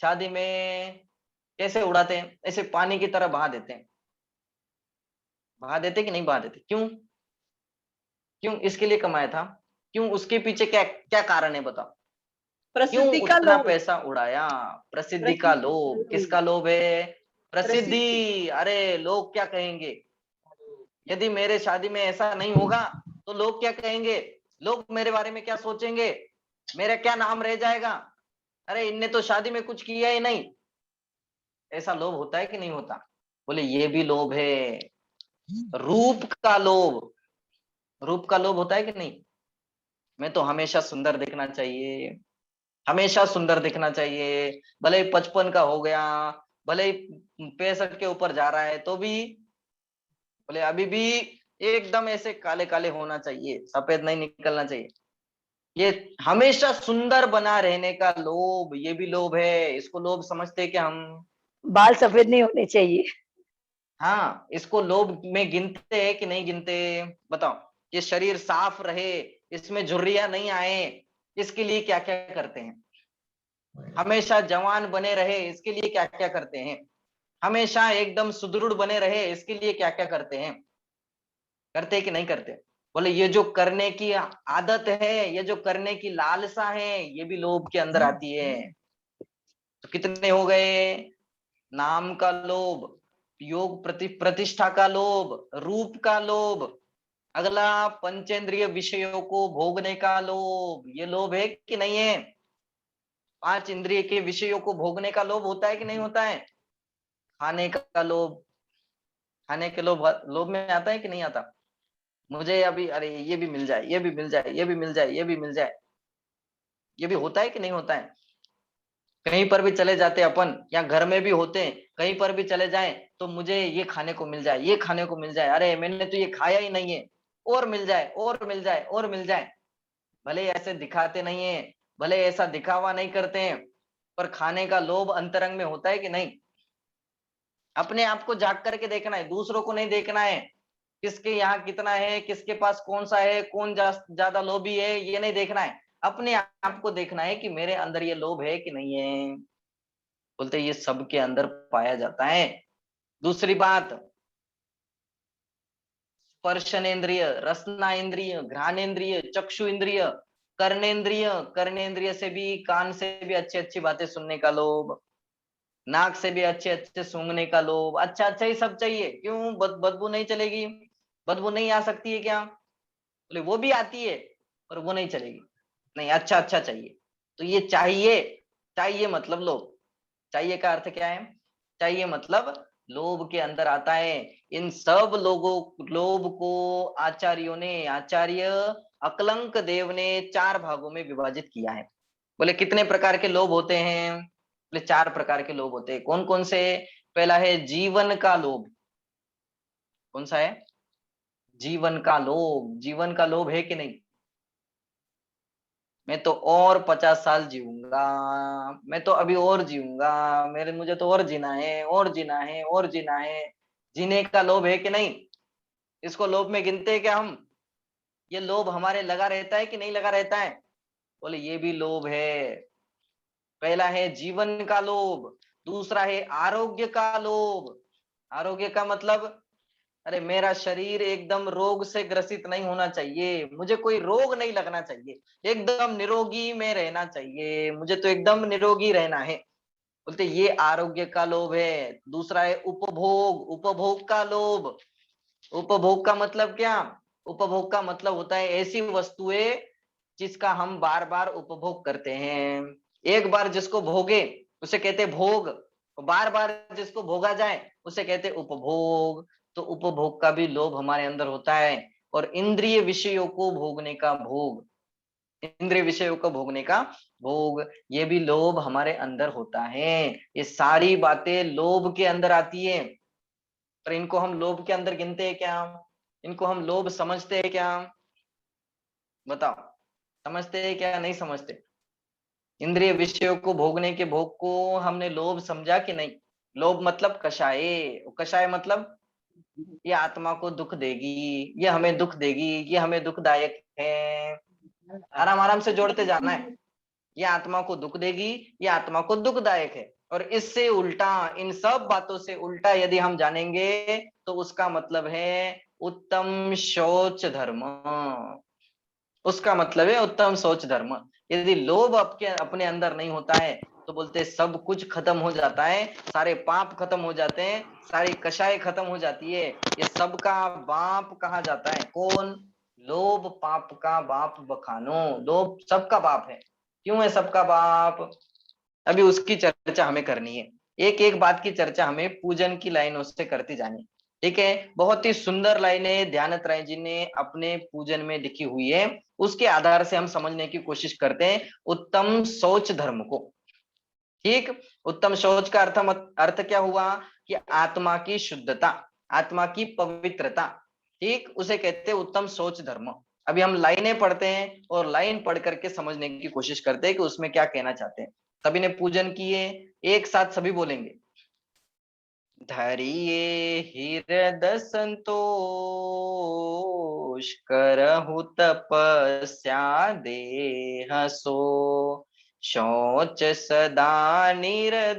शादी में कैसे उड़ाते हैं? ऐसे पानी की तरह बहा देते हैं। बहा देते कि नहीं बहा देते? क्यों? क्यों इसके लिए कमाया था? क्यों? उसके पीछे क्या क्या कारण है बताओ? क्यों प्रसिद्धी का उतना लोभ. पैसा उड़ाया? प्रसिद्धि का लोभ। प्रसिद्धी. किसका लोभ है? प्रसिद्धी. प्रसिद्धि। अरे लोग क्या कहेंगे? यदि मेरे शादी में ऐसा नहीं होगा तो लोग क्या कहेंगे? लोग मेरे बारे में क्या सोचेंगे? मेरा क्या नाम रह जाएगा? अरे इनने तो शादी में कुछ किया ही नहीं। ऐसा लोभ होता है कि नहीं होता? बोले ये भी लोभ है। रूप का लोभ, रूप का लोभ होता है कि नहीं? मैं तो हमेशा सुंदर दिखना चाहिए, हमेशा सुंदर दिखना चाहिए, भले ही 55 का हो गया, भले ही 65 के ऊपर जा रहा है तो भी, बोले अभी भी एकदम ऐसे काले काले होना चाहिए, सफेद नहीं निकलना चाहिए। ये हमेशा सुंदर बना रहने का लोभ, ये भी लोभ है। इसको लोभ समझते हैं क्या हम? बाल सफेद नहीं होने चाहिए। हाँ, इसको लोभ में गिनते हैं कि नहीं गिनते? बताओ। ये शरीर साफ रहे, इसमें झुर्रियां नहीं आए, इसके लिए क्या क्या करते हैं? हमेशा जवान बने रहे, इसके लिए क्या क्या करते हैं? हमेशा एकदम सुदृढ़ बने रहे, इसके लिए क्या क्या करते हैं? करते कि नहीं करते? बोले ये जो करने की आदत है, ये जो करने की लालसा है, ये भी लोभ के अंदर आती है। तो कितने हो गए? नाम का लोभ, योग प्रतिष्ठा का लोभ, रूप का लोभ, अगला पंचेंद्रिय विषयों को भोगने का लोभ। ये लोभ है कि नहीं है? 5 इंद्रिय के विषयों को भोगने का लोभ होता है कि नहीं होता है? खाने का लोभ, खाने के लोभ, लोभ में आता है कि नहीं आता? मुझे अभी अरे ये भी मिल जाए, ये भी मिल जाए, ये भी मिल जाए, ये भी मिल जाए, ये भी होता है कि नहीं होता है? कहीं पर भी चले जाते अपन, या घर में भी होते हैं, कहीं पर भी चले जाएं तो मुझे ये खाने को मिल जाए, ये खाने को मिल जाए, अरे मैंने तो ये खाया ही नहीं है, और मिल जाए, और मिल जाए, और मिल जाए। भले ऐसे दिखाते नहीं है, भले ऐसा दिखावा नहीं करते हैं, पर खाने का लोभ अंतरंग में होता है कि नहीं? अपने आप को जाग करके देखना है, दूसरों को नहीं देखना है, किसके यहाँ कितना है, किसके पास कौन सा है, कौन ज्यादा लोभी है, ये नहीं देखना है। अपने आप को देखना है कि मेरे अंदर ये लोभ है कि नहीं है। बोलते ये सबके अंदर पाया जाता है। दूसरी बात, स्पर्शनेन्द्रिय, रसनाइंद्रिय, घ्राणेन्द्रिय, चक्षु इंद्रिय, कर्णेन्द्रिय, कर्णेन्द्रिय से भी, कान से भी अच्छी अच्छी बातें सुनने का लोभ, नाक से भी अच्छे अच्छे सूंघने का लोभ, अच्छा अच्छा ही सब चाहिए। क्यों? बदबू नहीं चलेगी? बदबू नहीं आ सकती है क्या? बोले वो भी आती है, पर वो नहीं चलेगी, नहीं अच्छा अच्छा चाहिए। तो ये चाहिए, चाहिए मतलब लोभ। चाहिए का अर्थ क्या है? चाहिए मतलब लोभ के अंदर आता है। इन सब लोभ को आचार्यों ने, आचार्य अकलंक देव ने 4 भागों में विभाजित किया है। बोले कितने प्रकार के लोभ होते हैं? बोले 4 प्रकार के लोभ होते हैं। कौन कौन से? पहला है जीवन का लोभ। कौन सा है? जीवन का लोभ। जीवन का लोभ है कि नहीं? मैं तो और 50 साल जीऊंगा, मैं तो अभी और जीऊंगा, मुझे तो और जीना है, और जीना है, और जीना है। जीने का लोभ है कि नहीं? इसको लोभ में गिनते हैं क्या हम? ये लोभ हमारे लगा रहता है कि नहीं लगा रहता है? बोले ये भी लोभ है। पहला है जीवन का लोभ, दूसरा है आरोग्य का लोभ। आरोग्य का मतलब, अरे मेरा शरीर एकदम रोग से ग्रसित नहीं होना चाहिए, मुझे कोई रोग नहीं लगना चाहिए, एकदम निरोगी में रहना चाहिए, मुझे तो एकदम निरोगी रहना है। बोलते ये आरोग्य का लोभ है। दूसरा है उपभोग, उपभोग का लोभ। उपभोग का मतलब क्या? उपभोग का मतलब होता है ऐसी वस्तुएं जिसका हम बार बार उपभोग करते हैं। एक बार जिसको भोगे उसे कहते भोग, बार बार जिसको भोगा जाए उसे कहते उपभोग। तो उपभोग का भी लोभ हमारे अंदर होता है। और इंद्रिय विषयों को भोगने का भोग, इंद्रिय विषयों को भोगने का भोग, ये भी लोभ हमारे अंदर होता है। ये सारी बातें लोभ के अंदर आती है। पर इनको हम लोभ के अंदर गिनते हैं क्या? इनको हम लोभ समझते हैं क्या? बताओ, समझते हैं क्या नहीं समझते? इंद्रिय विषयों को भोगने के भोग को हमने लोभ समझा कि नहीं? लोभ मतलब कषाय। कषाय मतलब ये आत्मा को दुख देगी, ये हमें दुख देगी, ये हमें दुखदायक है। आराम आराम से जोड़ते जाना है। ये आत्मा को दुख देगी, ये आत्मा को दुखदायक है। और इससे उल्टा, इन सब बातों से उल्टा यदि हम जानेंगे तो उसका मतलब है उत्तम शौच धर्म। उसका मतलब है उत्तम सोच धर्म। यदि लोभ आपके अपने अंदर नहीं होता है तो बोलते सब कुछ खत्म हो जाता है, सारे पाप खत्म हो जाते हैं, सारी कषाय खत्म हो जाती है। ये सबका बाप कहा जाता है कौन? लोभ पाप का बाप बखानो। लोभ सबका बाप है। क्यों है सबका बाप? अभी उसकी चर्चा हमें करनी है। एक एक बात की चर्चा हमें पूजन की लाइनों से करती जानी। ठीक है, बहुत ही सुंदर लाइनें ध्यानत राय जी ने अपने पूजन में लिखी हुई है। उसके आधार से हम समझने की कोशिश करते हैं उत्तम शौच धर्म को। ठीक, उत्तम शौच का अर्थ क्या हुआ? कि आत्मा की शुद्धता, आत्मा की पवित्रता। ठीक, उसे कहते हैं उत्तम शौच धर्म। अभी हम लाइनें पढ़ते हैं और लाइन पढ़ करके समझने की कोशिश करते हैं कि उसमें क्या कहना चाहते हैं। सभी ने पूजन किए, एक साथ सभी बोलेंगे। धरिए हृदय संतोष, करहु तपस्या देह सो, शौच सदा निर्दोष,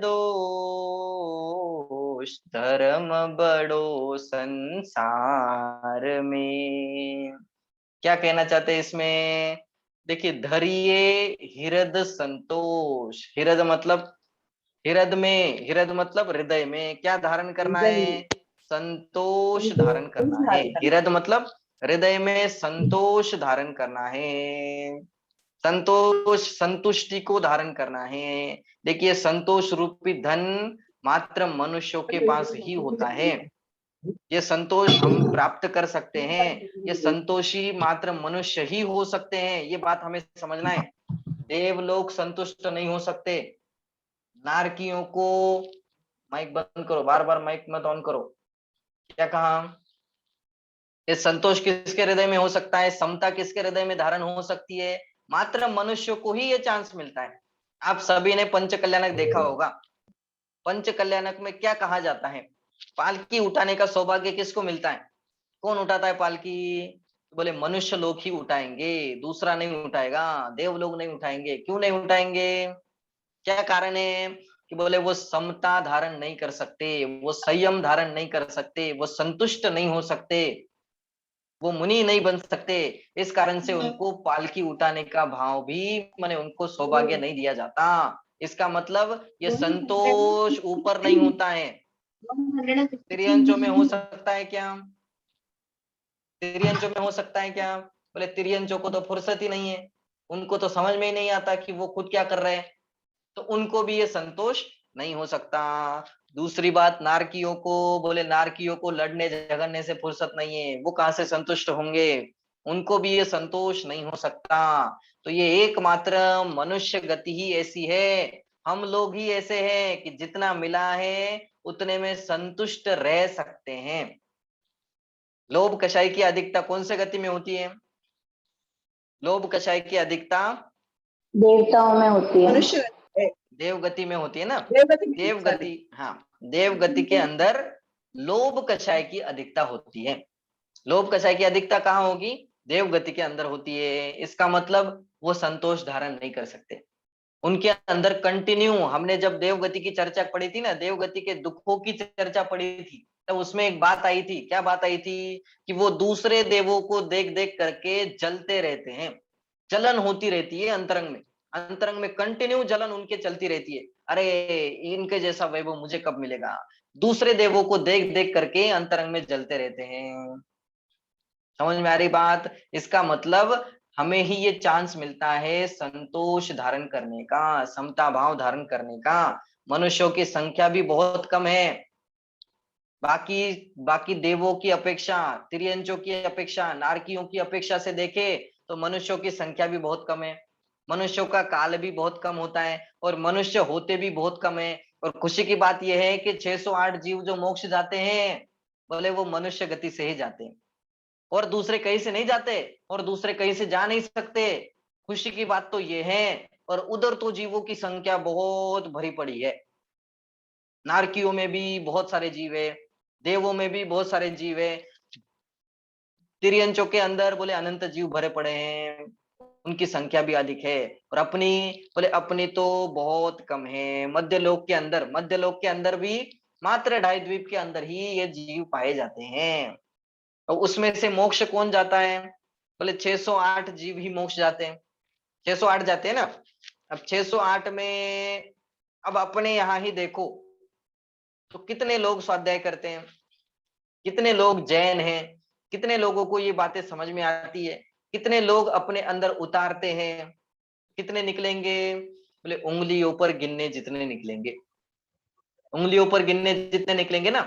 धर्म बड़ो संसार में। क्या कहना चाहते हैं इसमें? देखिए, धरिए हृदय संतोष। हृदय मतलब हृदय में, हृदय मतलब हृदय में क्या धारण करना है? संतोष धारण करना है। हृदय मतलब हृदय में संतोष धारण करना है। संतोष संतुष्टि को धारण करना है। देखिए संतोष रूपी धन मात्र मनुष्यों के पास ही होता है। ये संतोष हम प्राप्त कर सकते हैं, ये संतोषी मात्र मनुष्य ही हो सकते हैं। ये बात हमें समझना है। देवलोक संतुष्ट नहीं हो सकते। नारकियों को, माइक बंद करो, बार बार माइक मत ऑन करो। क्या कहा? ये संतोष किसके हृदय में हो सकता है, समता किसके हृदय में धारण हो सकती है? मात्र मनुष्य को ही ये चांस मिलता है। आप सभी ने पंच कल्याणक देखा होगा। पंच कल्याणक में क्या कहा जाता है? पालकी उठाने का सौभाग्य किसको मिलता है? कौन उठाता है पालकी? बोले मनुष्य लोग ही उठाएंगे, दूसरा नहीं उठाएगा, देव लोग नहीं उठाएंगे। क्यों नहीं उठाएंगे? क्या कारण है? कि बोले वो समता धारण नहीं कर सकते, वो संयम धारण नहीं कर सकते, वो संतुष्ट नहीं हो सकते, वो मुनि नहीं बन सकते। इस कारण से उनको पालकी उठाने का भाव भी माने उनको सौभाग्य नहीं दिया जाता। इसका मतलब ये संतोष ऊपर नहीं होता है। तिर्यंचों में हो सकता है क्या? तिर्यंचों में हो सकता है क्या? बोले तिर्यंचों को तो फुर्सत ही नहीं है, उनको तो समझ में ही नहीं आता कि वो खुद क्या कर रहे हैं, तो उनको भी ये संतोष नहीं हो सकता। दूसरी बात, नारकियों को, बोले नारकियों को लड़ने झगड़ने से फुर्सत नहीं है, वो कहां से संतुष्ट होंगे? उनको भी ये संतोष नहीं हो सकता। तो ये एकमात्र मनुष्य गति ही ऐसी है, हम लोग ही ऐसे हैं कि जितना मिला है उतने में संतुष्ट रह सकते हैं। लोभ कषाय की अधिकता कौन से गति में होती है? लोभ कषाय की अधिकता देवताओं में होती है। मनुष्य देव गति में होती है ना। देवगति में, देव sorry। गति, हाँ, देव गति के अंदर लोभ कषाय की अधिकता होती है। लोभ कषाय की अधिकता कहाँ होगी? देव गति के अंदर होती है। इसका मतलब वो संतोष धारण नहीं कर सकते। उनके अंदर कंटिन्यू, हमने जब देव गति की चर्चा पढ़ी थी ना, देव गति के दुखों की चर्चा पढ़ी थी, तो उसमें एक बात आई थी। क्या बात आई थी? कि वो दूसरे देवों को देख देख करके जलते रहते हैं, जलन होती रहती है अंतरंग में। अंतरंग में कंटिन्यू जलन उनके चलती रहती है। अरे इनके जैसा वैभव मुझे कब मिलेगा? दूसरे देवों को देख देख करके अंतरंग में जलते रहते हैं। समझ में आ रही बात? इसका मतलब हमें ही ये चांस मिलता है संतोष धारण करने का, समता भाव धारण करने का। मनुष्यों की संख्या भी बहुत कम है। बाकी बाकी देवों की अपेक्षा, तिर्यंचों की अपेक्षा, नारकियों की अपेक्षा से देखे तो मनुष्यों की संख्या भी बहुत कम है। मनुष्यों का काल भी बहुत कम होता है और मनुष्य होते भी बहुत कम है। और खुशी की बात यह है कि 608 जीव जो मोक्ष जाते हैं, बोले वो मनुष्य गति से ही जाते हैं, और दूसरे कहीं से नहीं जाते, और दूसरे कहीं से जा नहीं सकते। खुशी की बात तो ये है। और उधर तो जीवों की संख्या बहुत भरी पड़ी है। नारकियों में भी बहुत सारे जीव है, देवों में भी बहुत सारे जीव है, तिर्यंचों के अंदर बोले अनंत जीव भरे पड़े हैं, उनकी संख्या भी अधिक है। और अपनी, बोले अपनी तो बहुत कम है। मध्यलोक के अंदर भी मात्र 2.5 द्वीप के अंदर ही ये जीव पाए जाते हैं। और उसमें से मोक्ष कौन जाता है? बोले 608 जीव ही मोक्ष जाते हैं। 608 जाते हैं ना। अब 608 में अब अपने यहाँ ही देखो तो कितने लोग स्वाध्याय करते हैं, कितने लोग जैन हैं, कितने लोगों को ये बातें समझ में आती है, कितने लोग अपने अंदर उतारते हैं। कितने निकलेंगे? बोले उंगलियों पर गिनने जितने निकलेंगे। उंगलियों पर गिनने जितने निकलेंगे ना,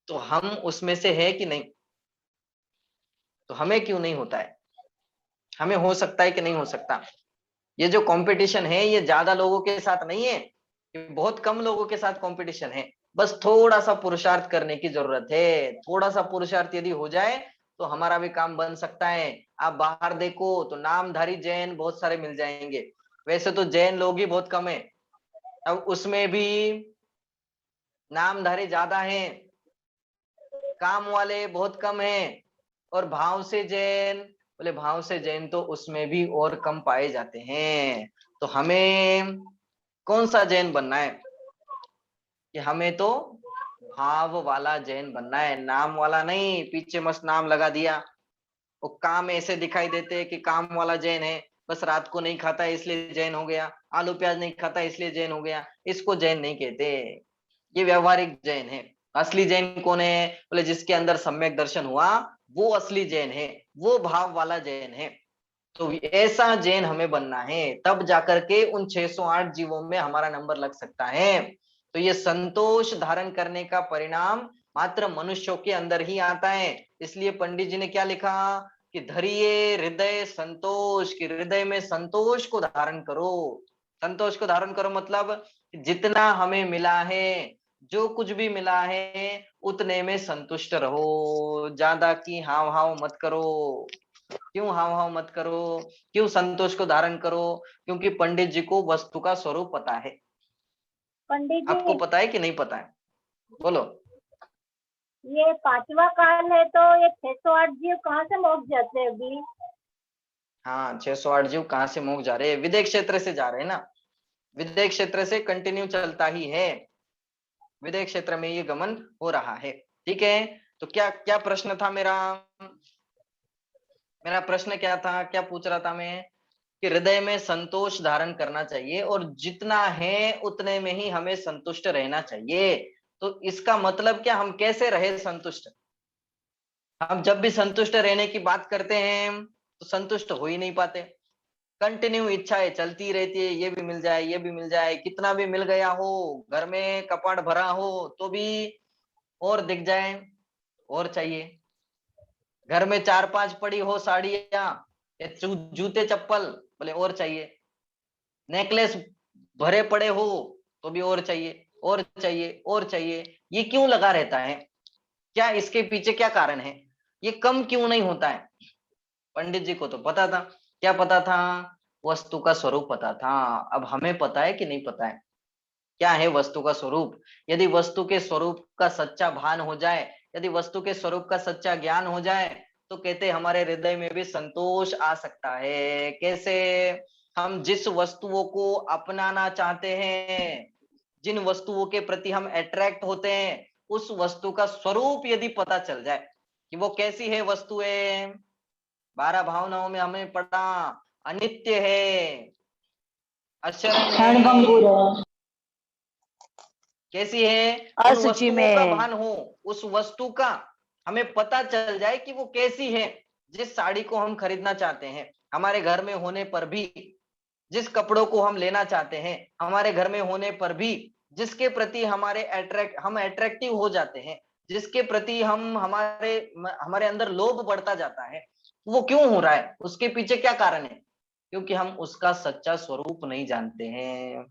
तो हम उसमें से है कि नहीं? तो हमें क्यों नहीं होता है? हमें हो सकता है कि नहीं हो सकता? ये जो कंपटीशन है ये ज्यादा लोगों के साथ नहीं है, ये बहुत कम लोगों के साथ कंपटीशन है। बस थोड़ा सा पुरुषार्थ करने की जरूरत है। थोड़ा सा पुरुषार्थ यदि हो जाए तो हमारा भी काम बन सकता है। आप बाहर देखो तो नामधारी जैन बहुत सारे मिल जाएंगे। वैसे तो जैन लोग ही बहुत कम है, अब उसमें भी नामधारी ज्यादा हैं, काम वाले बहुत कम हैं, और भाव से जैन, बोले भाव से जैन तो उसमें भी और कम पाए जाते हैं। तो हमें कौन सा जैन बनना है? कि हमें तो भाव वाला जैन बनना है, नाम वाला नहीं। पीछे मस्त नाम लगा दिया, वो काम ऐसे दिखाई देते हैं कि काम वाला जैन है, बस रात को नहीं खाता इसलिए जैन हो गया, आलू प्याज नहीं खाता इसलिए जैन हो गया। इसको जैन नहीं कहते, ये व्यवहारिक जैन है। असली जैन कौन है? बोले जिसके अंदर सम्यक दर्शन हुआ, वो असली जैन है, वो भाव वाला जैन है। तो ऐसा जैन हमें बनना है, तब जाकर के उन 608 जीवों में हमारा नंबर लग सकता है। तो ये संतोष धारण करने का परिणाम मात्र मनुष्यों के अंदर ही आता है। इसलिए पंडित जी ने क्या लिखा कि धरिए हृदय संतोष, कि हृदय में संतोष को धारण करो। संतोष को धारण करो मतलब जितना हमें मिला है, जो कुछ भी मिला है उतने में संतुष्ट रहो, ज्यादा की हाव हाव मत करो। क्यों हाव हाव मत करो, क्यों संतोष को धारण करो? क्योंकि पंडित जी को वस्तु का स्वरूप पता है। पंडित आपको जी, पता है कि नहीं पता है? बोलो। ये पांचवा काल है तो ये 608 जीव कहाँ से मोक्ष जाते हैं अभी? हाँ, 608 जीव कहाँ से मोक्ष जा रहे हैं? विदेह क्षेत्र से जा रहे हैं ना, विदेह क्षेत्र से कंटिन्यू चलता ही है, विदेह क्षेत्र में ये गमन हो रहा है। ठीक है, तो क्या क्या प्रश्न था मेरा? मेरा प्रश्न क्या था, क्या पूछ रहा था मैं? कि हृदय में संतोष धारण करना चाहिए और जितना है उतने में ही हमें संतुष्ट रहना चाहिए। तो इसका मतलब क्या, हम कैसे रहे संतुष्ट? हम जब भी संतुष्ट रहने की बात करते हैं तो संतुष्ट हो ही नहीं पाते। कंटिन्यू इच्छाएं चलती रहती है, ये भी मिल जाए, ये भी मिल जाए, कितना भी मिल गया हो, घर में कपाट भरा हो तो भी और दिख जाए, और चाहिए। घर में 4-5 पड़ी हो साड़ियां या जूते चप्पल, बोले और चाहिए। नेकलेस भरे पड़े हो तो भी और चाहिए, और चाहिए, और चाहिए। ये क्यों लगा रहता है? क्या इसके पीछे क्या कारण है? ये कम क्यों नहीं होता है? पंडित जी को तो पता था। क्या पता था? वस्तु का स्वरूप पता था। अब हमें पता है कि नहीं पता है? क्या है वस्तु का स्वरूप? यदि वस्तु के स्वरूप का सच्चा भान हो जाए, यदि वस्तु के स्वरूप का सच्चा ज्ञान हो जाए, तो कहते हमारे हृदय में भी संतोष आ सकता है। कैसे? हम जिस वस्तुओं को अपनाना चाहते हैं, जिन वस्तुओं के प्रति हम अट्रैक्ट होते हैं, उस वस्तु का स्वरूप यदि पता चल जाए कि वो कैसी है वस्तुएं। 12 भावनाओं में हमें पढ़ा, अनित्य है, अशरण क्षणभंगुर है। है। कैसी है? उन असुचि वस्तुओं का में। भान हो, उस वस्तु का हमें पता चल जाए कि वो कैसी है। जिस साड़ी को हम खरीदना चाहते हैं, हमारे घर में होने पर भी, जिस कपड़ों को हम लेना चाहते हैं, हमारे घर में होने पर भी, जिसके प्रति हम अट्रैक्टिव हो जाते हैं, जिसके प्रति हमारे अंदर लोभ बढ़ता जाता है, वो क्यों हो रहा है? उसके पीछे क्या कारण है? क्योंकि हम उसका सच्चा स्वरूप नहीं जानते हैं।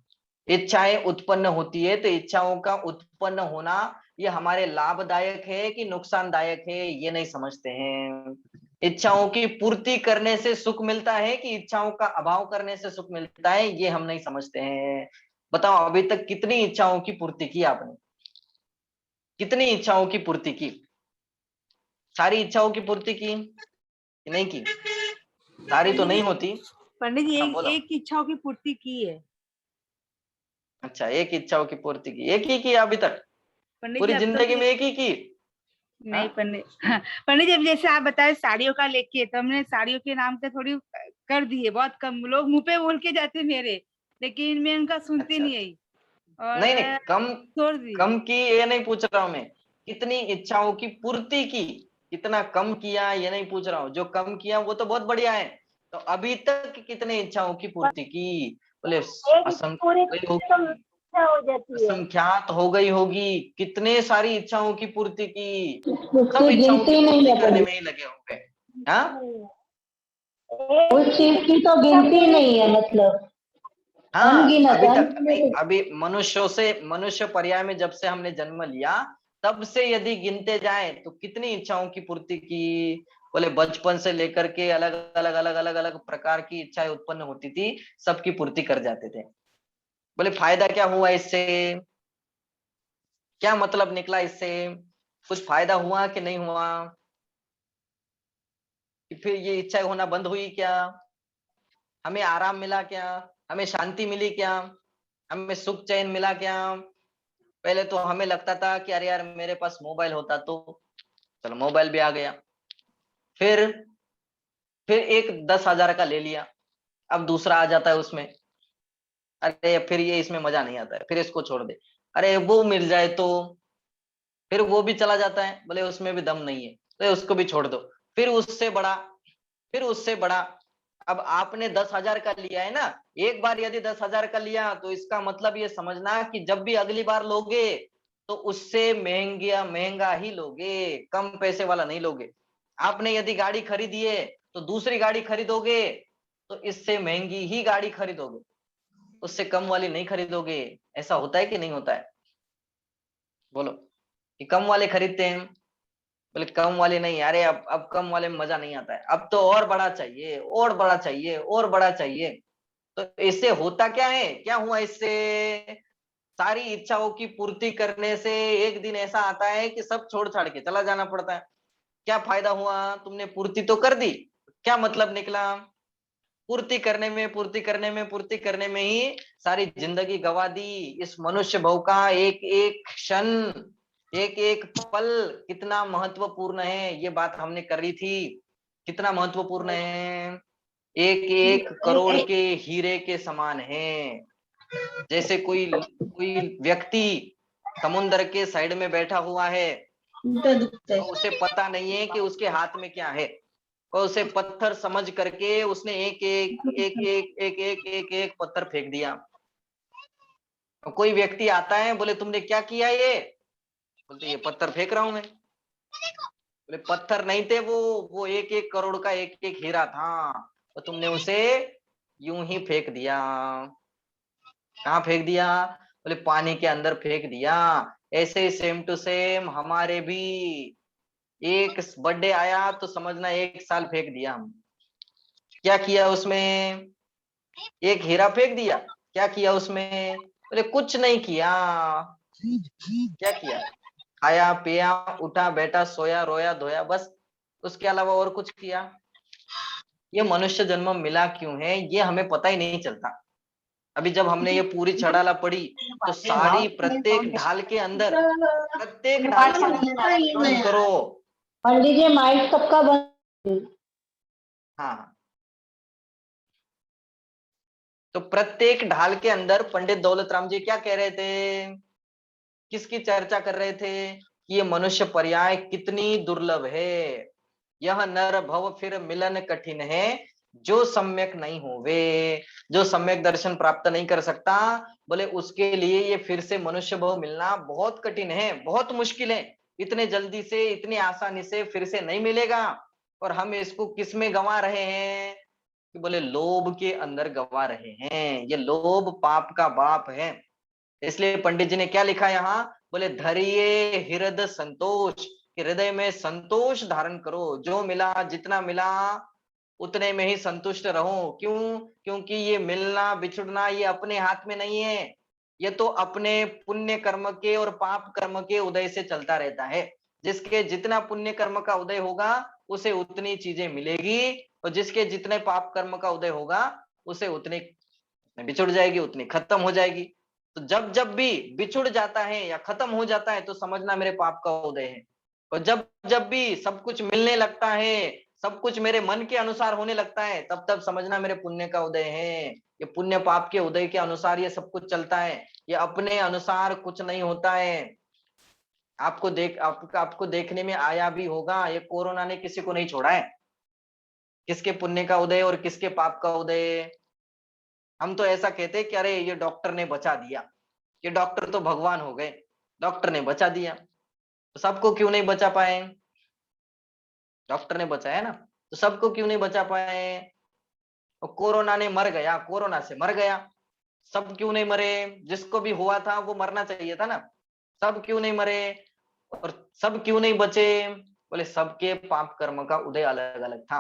इच्छाएं उत्पन्न होती है, तो इच्छाओं का उत्पन्न होना ये हमारे लाभदायक है कि नुकसानदायक है, ये नहीं समझते हैं। इच्छाओं की पूर्ति करने से सुख मिलता है कि इच्छाओं का अभाव करने से सुख मिलता है, ये हम नहीं समझते हैं। बताओ, अभी तक कितनी इच्छाओं की पूर्ति की आपने? कितनी इच्छाओं की पूर्ति की? सारी इच्छाओं की पूर्ति की कि नहीं की? सारी तो नहीं होती। पंडित जी हाँ बोलो। एक इच्छाओं की पूर्ति की है। अच्छा, एक इच्छाओं की पूर्ति की, एक ही की अभी तक? पंडित जी पूरी अब तो जिंदगी में एक ही की? हाँ? नहीं पंडित पंडित जी अब जैसे आप बताए साड़ियों का लेके, तो हमने साड़ियों के नाम पे थोड़ी कर दिए, बहुत कम लोग मुंह पे बोल के जाते मेरे, लेकिन मैं उनका सुनती अच्छा नहीं अच्छा। आई और नहीं नहीं, कम छोड़ दी। कम की ये नहीं पूछ रहा हूं मैं, कितनी इच्छाओं की पूर्ति की, कितना कम किया ये नहीं पूछ रहा हूँ। जो कम किया वो तो बहुत बढ़िया है, तो अभी तक कितने इच्छाओं की पूर्ति की? बोले एक पूरी असंख्य तो होगी, इच्छा हो जाती है, असंख्यात हो गई होगी। कितने सारी इच्छाओं की पूर्ति की? सब उसकी इच्छाओं की गिनती नहीं पूर्ति है करने कभी। में ही लगे होंगे। हाँ उस चीज की तो गिनती नहीं है, मतलब हाँ, अनगिनत अभी तक नहीं। अनगिनत। अभी मनुष्य पर्याय में जब से हमने जन्म लिया, तब से यदि गिनते जाए तो कितनी इच्छाओं की पूर्ति की? बोले बचपन से लेकर के अलग अलग प्रकार की इच्छाएं उत्पन्न होती थी, सबकी पूर्ति कर जाते थे। बोले फायदा क्या हुआ इससे? क्या मतलब निकला इससे? कुछ फायदा हुआ कि नहीं हुआ? कि फिर ये इच्छा होना बंद हुई क्या? हमें आराम मिला क्या? हमें शांति मिली क्या? हमें सुख चैन मिला क्या? पहले तो हमें लगता था कि अरे यार मेरे पास मोबाइल होता तो, चलो मोबाइल भी आ गया। फिर एक 10,000 का ले लिया, अब दूसरा आ जाता है उसमें, अरे फिर ये इसमें मजा नहीं आता है, फिर इसको छोड़ दे, अरे वो मिल जाए तो। फिर वो भी चला जाता है, बोले उसमें भी दम नहीं है, तो उसको भी छोड़ दो। फिर उससे बड़ा, फिर उससे बड़ा, अब आपने 10,000 का लिया है ना, एक बार यदि 10,000 का लिया तो इसका मतलब ये समझना कि जब भी अगली बार लोगे तो उससे महंगा ही लोगे, कम पैसे वाला नहीं लोगे। आपने यदि गाड़ी खरीदी है तो दूसरी गाड़ी खरीदोगे तो इससे महंगी ही गाड़ी खरीदोगे, उससे कम वाली नहीं खरीदोगे। ऐसा होता है कि नहीं होता है? बोलो कि कम वाले खरीदते हैं, बोले कम वाले नहीं, अरे अब कम वाले में मजा नहीं आता है, अब तो और बड़ा चाहिए, और बड़ा चाहिए, और बड़ा चाहिए। तो इससे होता क्या है, क्या हुआ इससे? सारी इच्छाओं की पूर्ति करने से एक दिन ऐसा आता है कि सब छोड़ छाड़ के चला जाना पड़ता है। क्या फायदा हुआ? तुमने पूर्ति तो कर दी, क्या मतलब निकला? पूर्ति करने में ही सारी जिंदगी गवा दी। इस मनुष्य भव का एक एक क्षण, एक एक पल कितना महत्वपूर्ण है, ये बात हमने करी थी। कितना महत्वपूर्ण है? एक एक करोड़ के हीरे के समान है। जैसे कोई व्यक्ति समुद्र के साइड में बैठा हुआ है तो उसे पता नहीं है कि उसके हाथ में क्या है, और उसे पत्थर समझ करके उसने एक एक एक एक एक एक एक एक पत्थर फेंक दिया। और कोई व्यक्ति आता है, बोले तुमने क्या किया? ये बोलते ये पत्थर फेंक रहा हूं मैं। बोले पत्थर नहीं थे वो एक एक करोड़ का एक एक हीरा था, और तुमने उसे यूं ही फेंक दिया। कहाँ फेंक दिया? बोले पानी के अंदर फेंक दिया। ऐसे सेम टू सेम हमारे भी एक बर्थडे आया तो समझना एक साल फेंक दिया हम। क्या किया उसमें? एक हीरा फेंक दिया। क्या किया उसमें? बोले कुछ नहीं किया। क्या किया? खाया पिया, उठा बैठा, सोया रोया धोया, बस। उसके अलावा और कुछ किया? ये मनुष्य जन्म मिला क्यों है ये हमें पता ही नहीं चलता। अभी जब हमने ये पूरी छड़ाला पढ़ी तो सारी प्रत्येक ढाल के अंदर, प्रत्येक ढाल के अंदर बंद करो। पंडित जी माइक सबका बंद। हाँ, तो प्रत्येक ढाल के अंदर पंडित दौलत राम जी क्या कह रहे थे? किसकी चर्चा कर रहे थे? कि ये मनुष्य पर्याय कितनी दुर्लभ है, यह नर भव फिर मिलन कठिन है, जो सम्यक नहीं होवे, जो सम्यक दर्शन प्राप्त नहीं कर सकता, बोले उसके लिए ये फिर से मनुष्य भव मिलना बहुत कठिन है, बहुत मुश्किल है। इतने जल्दी से, इतनी आसानी से फिर से नहीं मिलेगा। और हम इसको किस में गंवा रहे हैं? कि बोले लोभ के अंदर गंवा रहे हैं। ये लोभ पाप का बाप है। इसलिए पंडित जी ने क्या लिखा यहाँ? बोले धरिये हृदय संतोष, कि हृदय में संतोष धारण करो। जो मिला, जितना मिला उतने में ही संतुष्ट रहो। क्यों? क्योंकि ये मिलना बिछुड़ना ये अपने हाथ में नहीं है, ये तो अपने पुण्य कर्म के और पाप कर्म के उदय से चलता रहता है। जिसके जितना पुण्य कर्म का उदय होगा उसे उतनी चीजें मिलेगी, और जिसके जितने पाप कर्म का उदय होगा उसे उतनी बिछुड़ जाएगी, उतनी खत्म हो जाएगी। तो जब जब भी बिछुड़ जाता है या खत्म हो जाता है तो समझना मेरे पाप का उदय है। और जब जब भी सब कुछ मिलने लगता है, सब कुछ मेरे मन के अनुसार होने लगता है, तब तब समझना मेरे पुण्य का उदय है। ये पुण्य पाप के उदय के अनुसार ये सब कुछ चलता है, ये अपने अनुसार कुछ नहीं होता है। आपको देखने में आया भी होगा, ये कोरोना ने किसी को नहीं छोड़ा है। किसके पुण्य का उदय और किसके पाप का उदय? हम तो ऐसा कहते हैं कि अरे ये डॉक्टर ने बचा दिया, ये डॉक्टर तो भगवान हो गए, डॉक्टर ने बचा दिया। तो सबको क्यों नहीं बचा पाए? डॉक्टर ने बचाया ना, तो सबको क्यों नहीं बचा पाए? और कोरोना ने मर गया, कोरोना से मर गया, सब क्यों नहीं मरे? जिसको भी हुआ था वो मरना चाहिए था ना, सब क्यों नहीं मरे? और सब क्यों नहीं बचे? बोले सबके पाप कर्म का उदय अलग अलग था।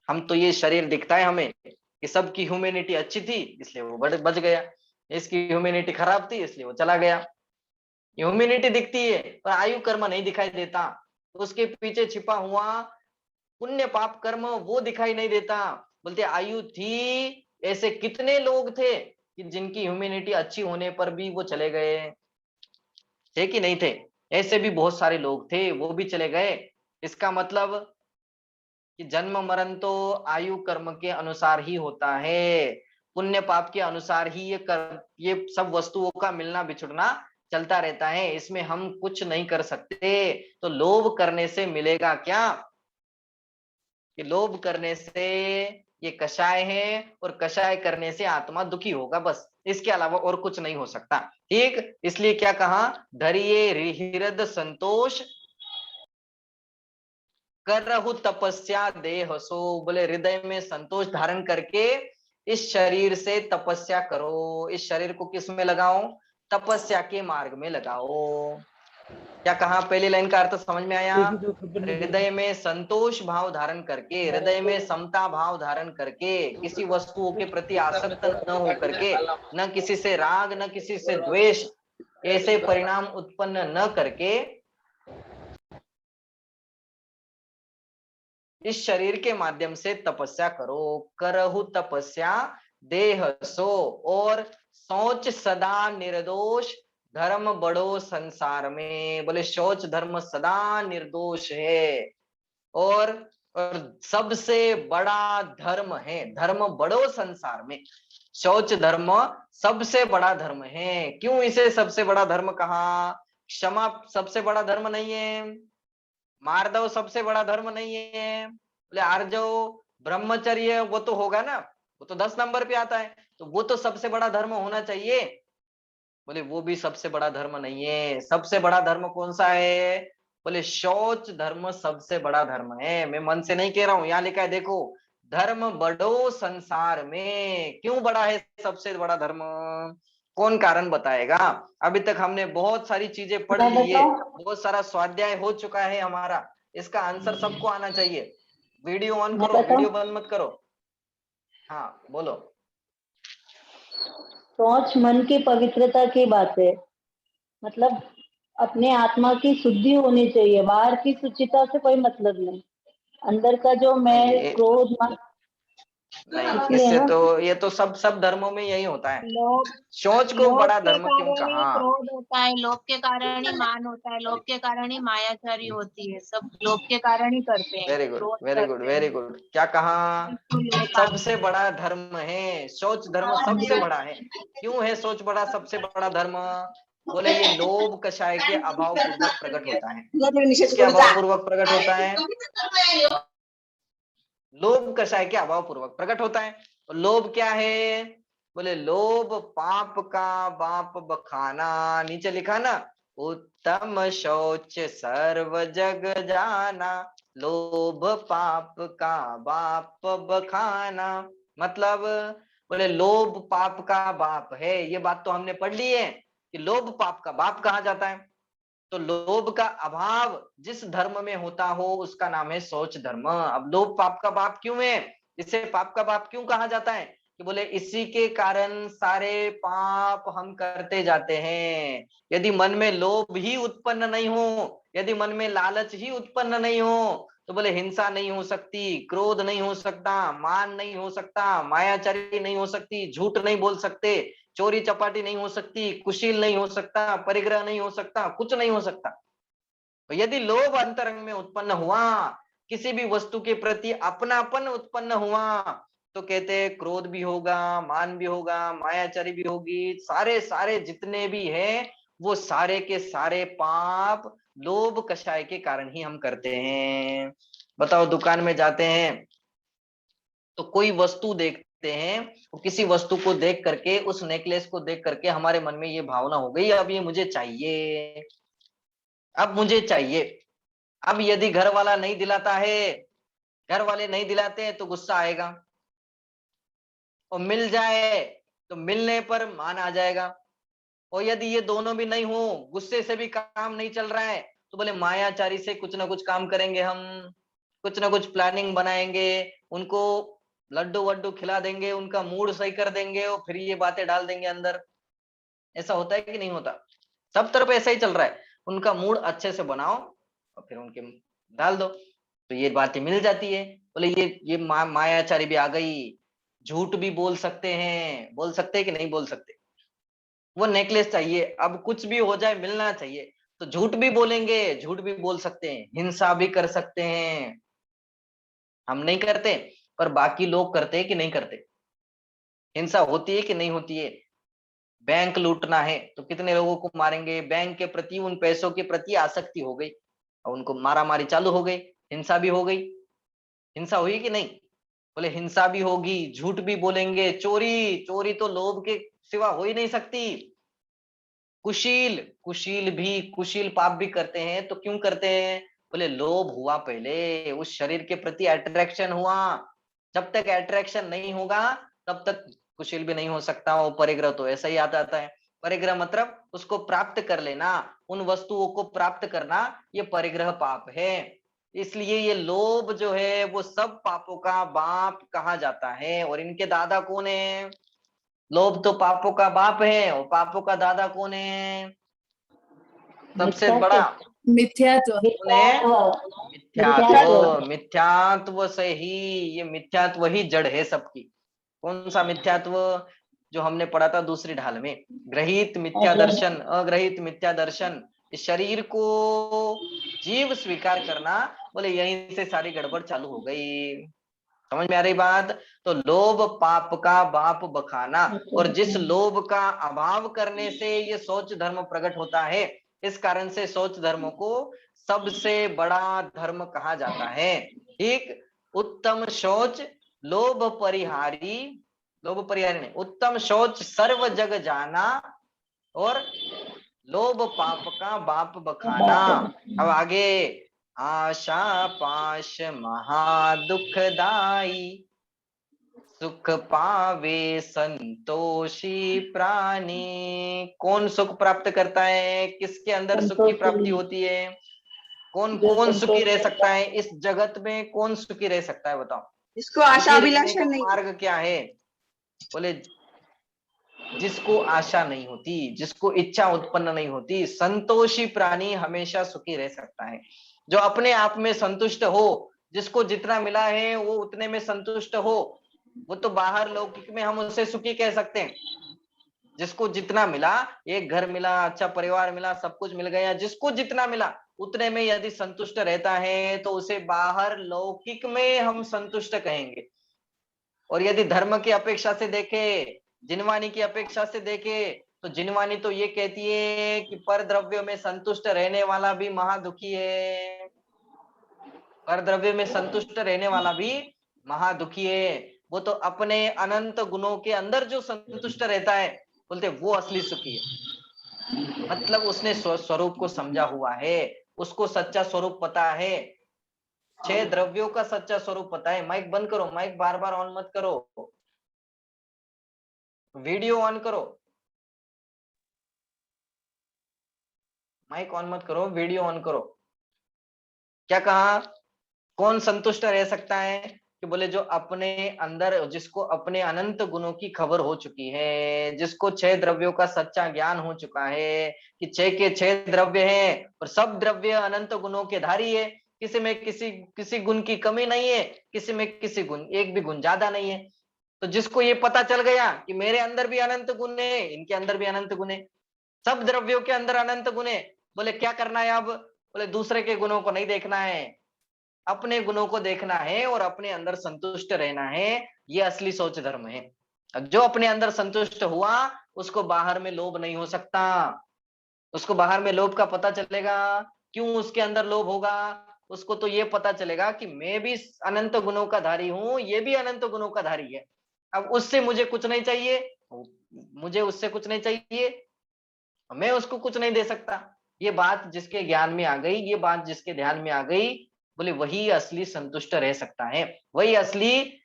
हम तो ये शरीर दिखता है हमें कि सबकी ह्यूमैनिटी अच्छी थी इसलिए वो बच गया, इसकी ह्यूमैनिटी खराब थी इसलिए वो चला गया। ह्यूमैनिटी दिखती है पर आयु कर्म नहीं दिखाई देता, तो उसके पीछे छिपा हुआ पुण्य पाप कर्म वो दिखाई नहीं देता। बोलते आयु थी, ऐसे कितने लोग थे कि जिनकी ह्यूमैनिटी अच्छी होने पर भी वो चले गए, थे कि नहीं थे? ऐसे भी बहुत सारे लोग थे, वो भी चले गए। इसका मतलब कि जन्म मरण तो आयु कर्म के अनुसार ही होता है, पुण्य पाप के अनुसार ही ये सब वस्तुओं का मिलना बिछुड़ना चलता रहता है, इसमें हम कुछ नहीं कर सकते। तो लोभ करने से मिलेगा क्या? कि लोभ करने से ये कषाय है और कषाय करने से आत्मा दुखी होगा, बस इसके अलावा और कुछ नहीं हो सकता। ठीक, इसलिए क्या कहा, धरिये हृदय संतोष करहु तपस्या देह सो, बोले हृदय में संतोष धारण करके इस शरीर से तपस्या करो। इस शरीर को किस में लगाओ, तपस्या के मार्ग में लगाओ। क्या कहा, पहली लाइन का अर्थ समझ में आया? हृदय में संतोष भाव धारण करके, हृदय में समता भाव धारण करके, किसी वस्तुओं के प्रति आसक्त न हो करके, न किसी से राग न किसी से द्वेष, ऐसे परिणाम उत्पन्न न करके इस शरीर के माध्यम से तपस्या करो। करहु तपस्या देह सो, और सोच सदा निर्दोष, धर्म बड़ो संसार में। बोले शौच धर्म सदा निर्दोष है और सबसे बड़ा धर्म है, धर्म बड़ो संसार में। शौच धर्म सबसे बड़ा धर्म है। क्यों इसे सबसे बड़ा धर्म कहा? क्षमा सबसे बड़ा धर्म नहीं है, मार्दव सबसे बड़ा धर्म नहीं है, बोले आर्जव ब्रह्मचर्य वो तो होगा ना, वो तो 10 नंबर पे आता है, तो वो तो सबसे बड़ा धर्म होना चाहिए। बोले वो भी सबसे बड़ा धर्म नहीं है। सबसे बड़ा धर्म कौन सा है? बोले शौच धर्म सबसे बड़ा धर्म है। मैं मन से नहीं कह रहा हूं, यहाँ लिखा है देखो, धर्म बड़ो संसार में। क्यों बड़ा है सबसे बड़ा धर्म? कौन कारण बताएगा? अभी तक हमने बहुत सारी चीजें पढ़ मैं ली है, बताऊं? बहुत सारा स्वाध्याय हो चुका है हमारा, इसका आंसर सबको आना चाहिए। वीडियो ऑन मैं करो, बताऊं? वीडियो बंद मत करो। हाँ बोलो। सोच मन की पवित्रता की बात है, मतलब अपने आत्मा की शुद्धि होनी चाहिए, बाहर की शुचिता से कोई मतलब नहीं, अंदर का जो मैं नहीं ये क्रोध नहीं, इसलिए इससे ना तो ये तो सब धर्मों में यही होता है। लोभ सोच को लोभ बड़ा के धर्म क्यों कारण ही कहा? क्रोध होता है, लोभ के कारण ही मान होता है, लोभ के कारण ही मायाचारी होती है, सब लोभ के कारण ही करते हैं, वेरी गुड क्रोध वेरी गुड करते वेरी हैं। गुड। क्या कहा? बिल्कुल ये काम सबसे बड़ा धर्म है, शौच धर्म सबसे बड़ा है। क्यों है शौच बड़ा सबसे बड़ा धर्म? बोले ये लोभ कषाय के अभाव पूर्वक प्रकट होता है। किसके अभाव पूर्वक प्रकट होता है? लोभ कषाय के अभाव पूर्वक प्रकट होता है। तो लोभ क्या है? बोले लोभ पाप का बाप बखाना। नीचे लिखा ना, उत्तम शौच सर्व जग जाना, लोभ पाप का बाप बखाना। मतलब बोले लोभ पाप का बाप है, ये बात तो हमने पढ़ ली है कि लोभ पाप का बाप कहा जाता है। तो लोभ का अभाव जिस धर्म में होता हो उसका नाम है शौच धर्म। अब लोभ पाप का बाप क्यों है, इसे पाप का बाप क्यों कहा जाता है? कि बोले इसी के कारण सारे पाप हम करते जाते हैं। यदि मन में लोभ ही उत्पन्न नहीं हो, यदि मन में लालच ही उत्पन्न नहीं हो, तो बोले हिंसा नहीं हो सकती, क्रोध नहीं हो सकता, मान नहीं हो सकता, मायाचारी नहीं हो सकती, झूठ नहीं बोल सकते, चोरी चपाटी नहीं हो सकती, कुशील नहीं हो सकता, परिग्रह नहीं हो सकता, कुछ नहीं हो सकता। तो यदि लोभ अंतरंग में उत्पन्न हुआ, किसी भी वस्तु के प्रति अपनापन उत्पन्न हुआ, तो कहते हैं क्रोध भी होगा, मान भी होगा, मायाचारी भी होगी, सारे सारे जितने भी हैं वो सारे के सारे पाप लोभ कषाय के कारण ही हम करते हैं। बताओ, दुकान में जाते हैं तो कोई वस्तु देखते हैं, तो किसी वस्तु को देख करके, उस नेकलेस को देख करके हमारे मन में ये भावना हो गई अब ये मुझे चाहिए, अब मुझे चाहिए। अब यदि घर वाला नहीं दिलाता है, घर वाले नहीं दिलाते हैं तो गुस्सा आएगा, और मिल जाए तो मिलने पर मान आ जाएगा। और यदि ये दोनों भी नहीं हो, गुस्से से भी काम नहीं चल रहा है, तो बोले मायाचारी से कुछ ना कुछ काम करेंगे हम, कुछ ना कुछ प्लानिंग बनाएंगे, उनको लड्डू वड्डू खिला देंगे, उनका मूड सही कर देंगे और फिर ये बातें डाल देंगे अंदर। ऐसा होता है कि नहीं होता? सब तरफ ऐसा ही चल रहा है, उनका मूड अच्छे से बनाओ और फिर उनके डाल दो, तो ये बातें मिल जाती है। बोले ये मायाचारी भी आ गई। झूठ भी बोल सकते हैं, बोल सकते हैं कि नहीं बोल सकते? वो नेकलेस चाहिए, अब कुछ भी हो जाए मिलना चाहिए, तो झूठ भी बोलेंगे, झूठ भी बोल सकते हैं, हिंसा भी कर सकते हैं। हम नहीं करते, पर बाकी लोग करते हैं कि नहीं करते? हिंसा होती है कि नहीं होती है? बैंक लूटना है तो कितने लोगों को मारेंगे, बैंक के प्रति, उन पैसों के प्रति आसक्ति हो गई और उनको मारा मारी चालू हो गई, हिंसा भी हो गई। हिंसा हुई कि नहीं? बोले हिंसा भी होगी, झूठ भी बोलेंगे, चोरी, चोरी तो लोभ के सिवा हो ही नहीं सकती। कुशील, कुशील भी, कुशील पाप भी करते हैं, तो क्यों करते हैं? बोले लोभ हुआ पहले, उस शरीर के प्रति अट्रैक्शन हुआ। जब तक अट्रैक्शन नहीं होगा तब तक कुशील भी नहीं हो सकता। वो परिग्रह तो ऐसा ही आता है। परिग्रह मतलब उसको प्राप्त कर लेना, उन वस्तुओं को प्राप्त करना, ये परिग्रह पाप है। इसलिए ये लोभ जो है वो सब पापों का बाप कहा जाता है। और इनके दादा कौन है? लोभ तो पापों का बाप है, और पापों का दादा कौन है? सबसे बड़ा मिथ्यात्व। कौन है? मिथ्यात्व। मिथ्यात्व। मिथ्यात्व से ही, ये मिथ्यात्व ही जड़ है सबकी। कौन सा मिथ्यात्व? जो हमने पढ़ा था दूसरी ढाल में, ग्रहित मिथ्या दर्शन, अग्रहित मिथ्या दर्शन। इस शरीर को जीव स्वीकार करना, बोले यहीं से सारी गड़बड़ चालू हो गई। समझ में आ रही बात? तो लोभ पाप का बाप बखाना, और जिस लोभ का अभाव करने से ये सोच धर्म प्रकट होता है, इस कारण से सोच धर्म को सबसे बड़ा धर्म कहा जाता है। ठीक, उत्तम शौच लोभ परिहारी, लोभ परिहारी नहीं, उत्तम शौच सर्व जग जाना, और लोभ पाप का बाप बखाना। अब आगे, आशा पाश महा दुखदाई, सुख पावे संतोषी प्राणी। कौन सुख प्राप्त करता है? किसके अंदर सुख की प्राप्ति होती है? कौन कौन सुखी रह सकता है इस जगत में? कौन सुखी रह सकता है बताओ? इसको आशा सुखी रहने अभिलाषा का नहीं। मार्ग क्या है? बोले जिसको आशा नहीं होती, जिसको इच्छा उत्पन्न नहीं होती, संतोषी प्राणी हमेशा सुखी रह सकता है। जो अपने आप में संतुष्ट हो, जिसको जितना मिला है वो उतने में संतुष्ट हो, वो तो बाहर लौकिक में हम उसे सुखी कह सकते हैं। जिसको जितना मिला, एक घर मिला, अच्छा परिवार मिला, सब कुछ मिल गया, जिसको जितना मिला उतने में यदि संतुष्ट रहता है तो उसे बाहर लौकिक में हम संतुष्ट कहेंगे। और यदि धर्म की अपेक्षा से देखे, जिनवानी की अपेक्षा से देखे, तो जिनवानी तो ये कहती है कि पर द्रव्य में संतुष्ट रहने वाला भी महादुखी है। पर द्रव्य में संतुष्ट रहने वाला भी महादुखी है। वो तो अपने अनंत गुणों के अंदर जो संतुष्ट रहता है, बोलते वो असली सुखी है। मतलब उसने स्वरूप को समझा हुआ है, उसको सच्चा स्वरूप पता है, 6 द्रव्यों का सच्चा स्वरूप पता है। माइक बंद करो, माइक बार बार ऑन मत करो, वीडियो ऑन करो, माइक ऑन मत करो, वीडियो ऑन करो। क्या कहा? कौन संतुष्ट रह सकता है? कि बोले जो अपने अंदर, जिसको अपने अनंत गुणों की खबर हो चुकी है, जिसको 6 द्रव्यों का सच्चा ज्ञान हो चुका है कि 6 के 6 द्रव्य हैं और सब द्रव्य अनंत गुणों के धारी है, किसी में किसी गुण की कमी नहीं है, किसी में किसी गुण, एक भी गुण ज्यादा नहीं है। तो जिसको ये पता चल गया कि मेरे अंदर भी अनंत गुण है, इनके अंदर भी अनंत गुण है, सब द्रव्यों के अंदर अनंत गुण है, बोले क्या करना है अब? बोले दूसरे के गुणों को नहीं देखना है, अपने गुणों को देखना है और अपने अंदर संतुष्ट रहना है। ये असली सोच धर्म है। जो अपने अंदर संतुष्ट हुआ उसको बाहर में लोभ नहीं हो सकता। उसको बाहर में लोभ का पता चलेगा। क्यों उसके अंदर लोभ होगा? उसको तो ये पता चलेगा कि मैं भी अनंत गुणों का धारी हूं, ये भी अनंत गुणों का धारी है। अब उससे मुझे कुछ नहीं चाहिए, मुझे उससे कुछ नहीं चाहिए, मैं उसको कुछ नहीं दे सकता। ये बात जिसके ज्ञान में आ गई, ये बात जिसके ध्यान में आ गई, बोले वही असली संतुष्ट रह सकता है, वही असली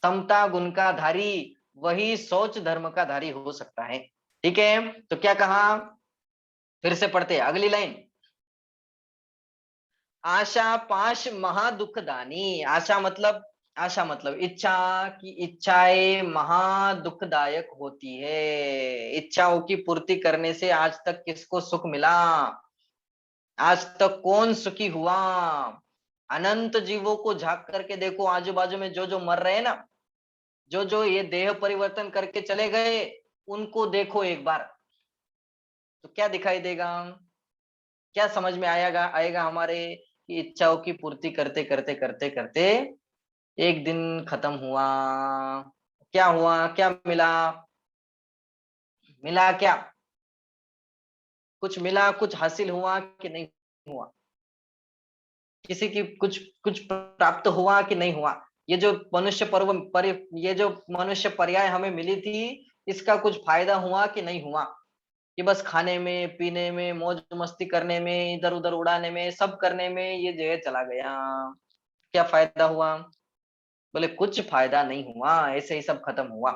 समता गुण का धारी, वही सोच धर्म का धारी हो सकता है। ठीक है, तो क्या कहा? फिर से पढ़ते हैं अगली लाइन। आशा पाश महादुखदानी। आशा मतलब इच्छा की, इच्छाएं महादुखदायक होती है। इच्छाओं की पूर्ति करने से आज तक किसको सुख मिला? आज तक कौन सुखी हुआ? अनंत जीवों को झांक करके देखो, आजू बाजू में जो जो मर रहे हैं ना, जो जो ये देह परिवर्तन करके चले गए, उनको देखो एक बार, तो क्या दिखाई देगा? क्या समझ में आएगा हमारे कि इच्छाओं की पूर्ति करते करते करते करते एक दिन खत्म हुआ। क्या हुआ? क्या मिला? मिला क्या? कुछ मिला, कुछ हासिल हुआ कि नहीं हुआ? किसी की कुछ कुछ प्राप्त हुआ कि नहीं हुआ? ये जो ये जो मनुष्य पर्याय हमें मिली थी, इसका कुछ फायदा हुआ कि नहीं हुआ? कि बस खाने में, पीने में, मौज मस्ती करने में, इधर उधर उड़ाने में, सब करने में ये जगह चला गया, क्या फायदा हुआ? बोले कुछ फायदा नहीं हुआ, ऐसे ही सब खत्म हुआ।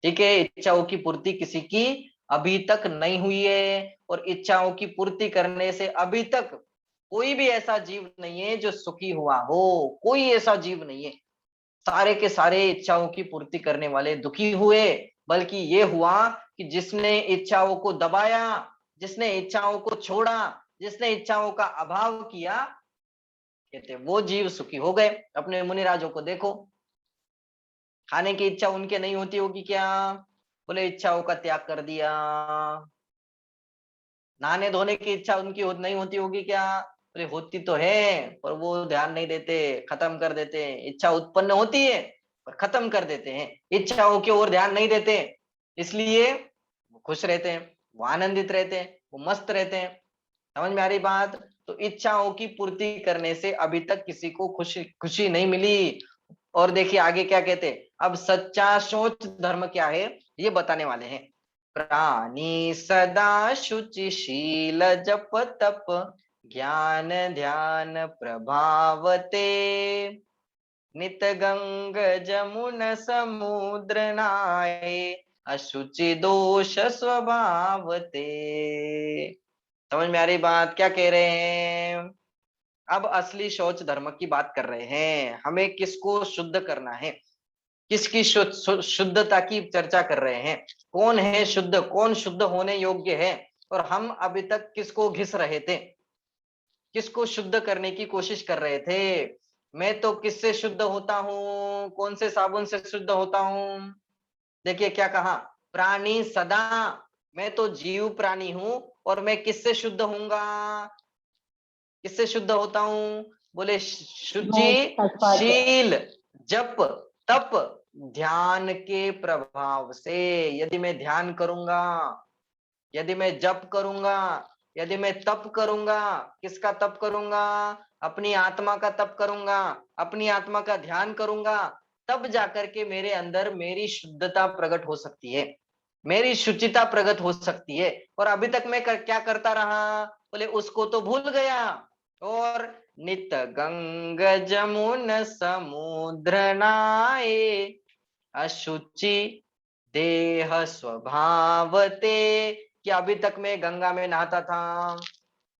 ठीक है, इच्छाओं की पूर्ति किसी की अभी तक नहीं हुई है, और इच्छाओं की पूर्ति करने से अभी तक कोई भी ऐसा जीव नहीं है जो सुखी हुआ हो, कोई ऐसा जीव नहीं है। सारे के सारे इच्छाओं की पूर्ति करने वाले दुखी हुए, बल्कि ये हुआ कि जिसने इच्छाओं को दबाया, जिसने इच्छाओं को छोड़ा, जिसने इच्छाओं का अभाव किया, कहते वो जीव सुखी हो गए। अपने मुनिराजों को देखो, खाने की इच्छा उनके नहीं होती होगी क्या? बोले इच्छाओं का त्याग कर दिया। नहाने धोने की इच्छा उनकी नहीं होती होगी क्या? बोले होती तो है, पर वो ध्यान नहीं देते, खत्म कर देते हैं। इच्छा उत्पन्न होती है पर खत्म कर देते हैं, इच्छाओं की ओर ध्यान नहीं देते, इसलिए वो खुश रहते हैं, वो आनंदित रहते हैं, वो मस्त रहते हैं। समझ में आ रही बात? तो इच्छाओं की पूर्ति करने से अभी तक किसी को खुशी खुशी नहीं मिली। और देखिए आगे क्या कहते हैं, अब सच्चा सोच धर्म क्या है ये बताने वाले हैं। प्राणी सदा शुचिशील जप तप ज्ञान ध्यान प्रभावते नित गंग जमुन समुद्र नाये अशुचि दोष स्वभावते। समझ में आ रही बात? क्या कह रहे हैं? अब असली शौच धर्म की बात कर रहे हैं। हमें किसको शुद्ध करना है, किसकी शुद्धता की चर्चा कर रहे हैं। कौन है शुद्ध, कौन शुद्ध होने योग्य है, और हम अभी तक किसको घिस रहे थे, किसको शुद्ध करने की कोशिश कर रहे थे। मैं तो किससे शुद्ध होता हूँ, कौन से साबुन से शुद्ध होता हूँ? देखिए क्या कहा, प्राणी सदा, मैं तो जीव प्राणी हूं, और मैं किससे शुद्ध होऊंगा, किससे शुद्ध होता हूं? बोले शुचि शील जप तप ध्यान के प्रभाव से। यदि मैं ध्यान करूंगा, यदि मैं जप करूंगा, यदि मैं तप करूंगा, किसका तप करूंगा? अपनी आत्मा का तप करूंगा, अपनी आत्मा का ध्यान करूंगा, तब जाकर के मेरे अंदर मेरी शुद्धता प्रकट हो सकती है, मेरी शुचिता प्रकट हो सकती है। और अभी तक मैं क्या करता रहा? बोले उसको तो भूल गया। और नित गंग जमुन समुद्र नाये अशुचि देह स्वभावते, कि अभी तक मैं गंगा में नहाता था,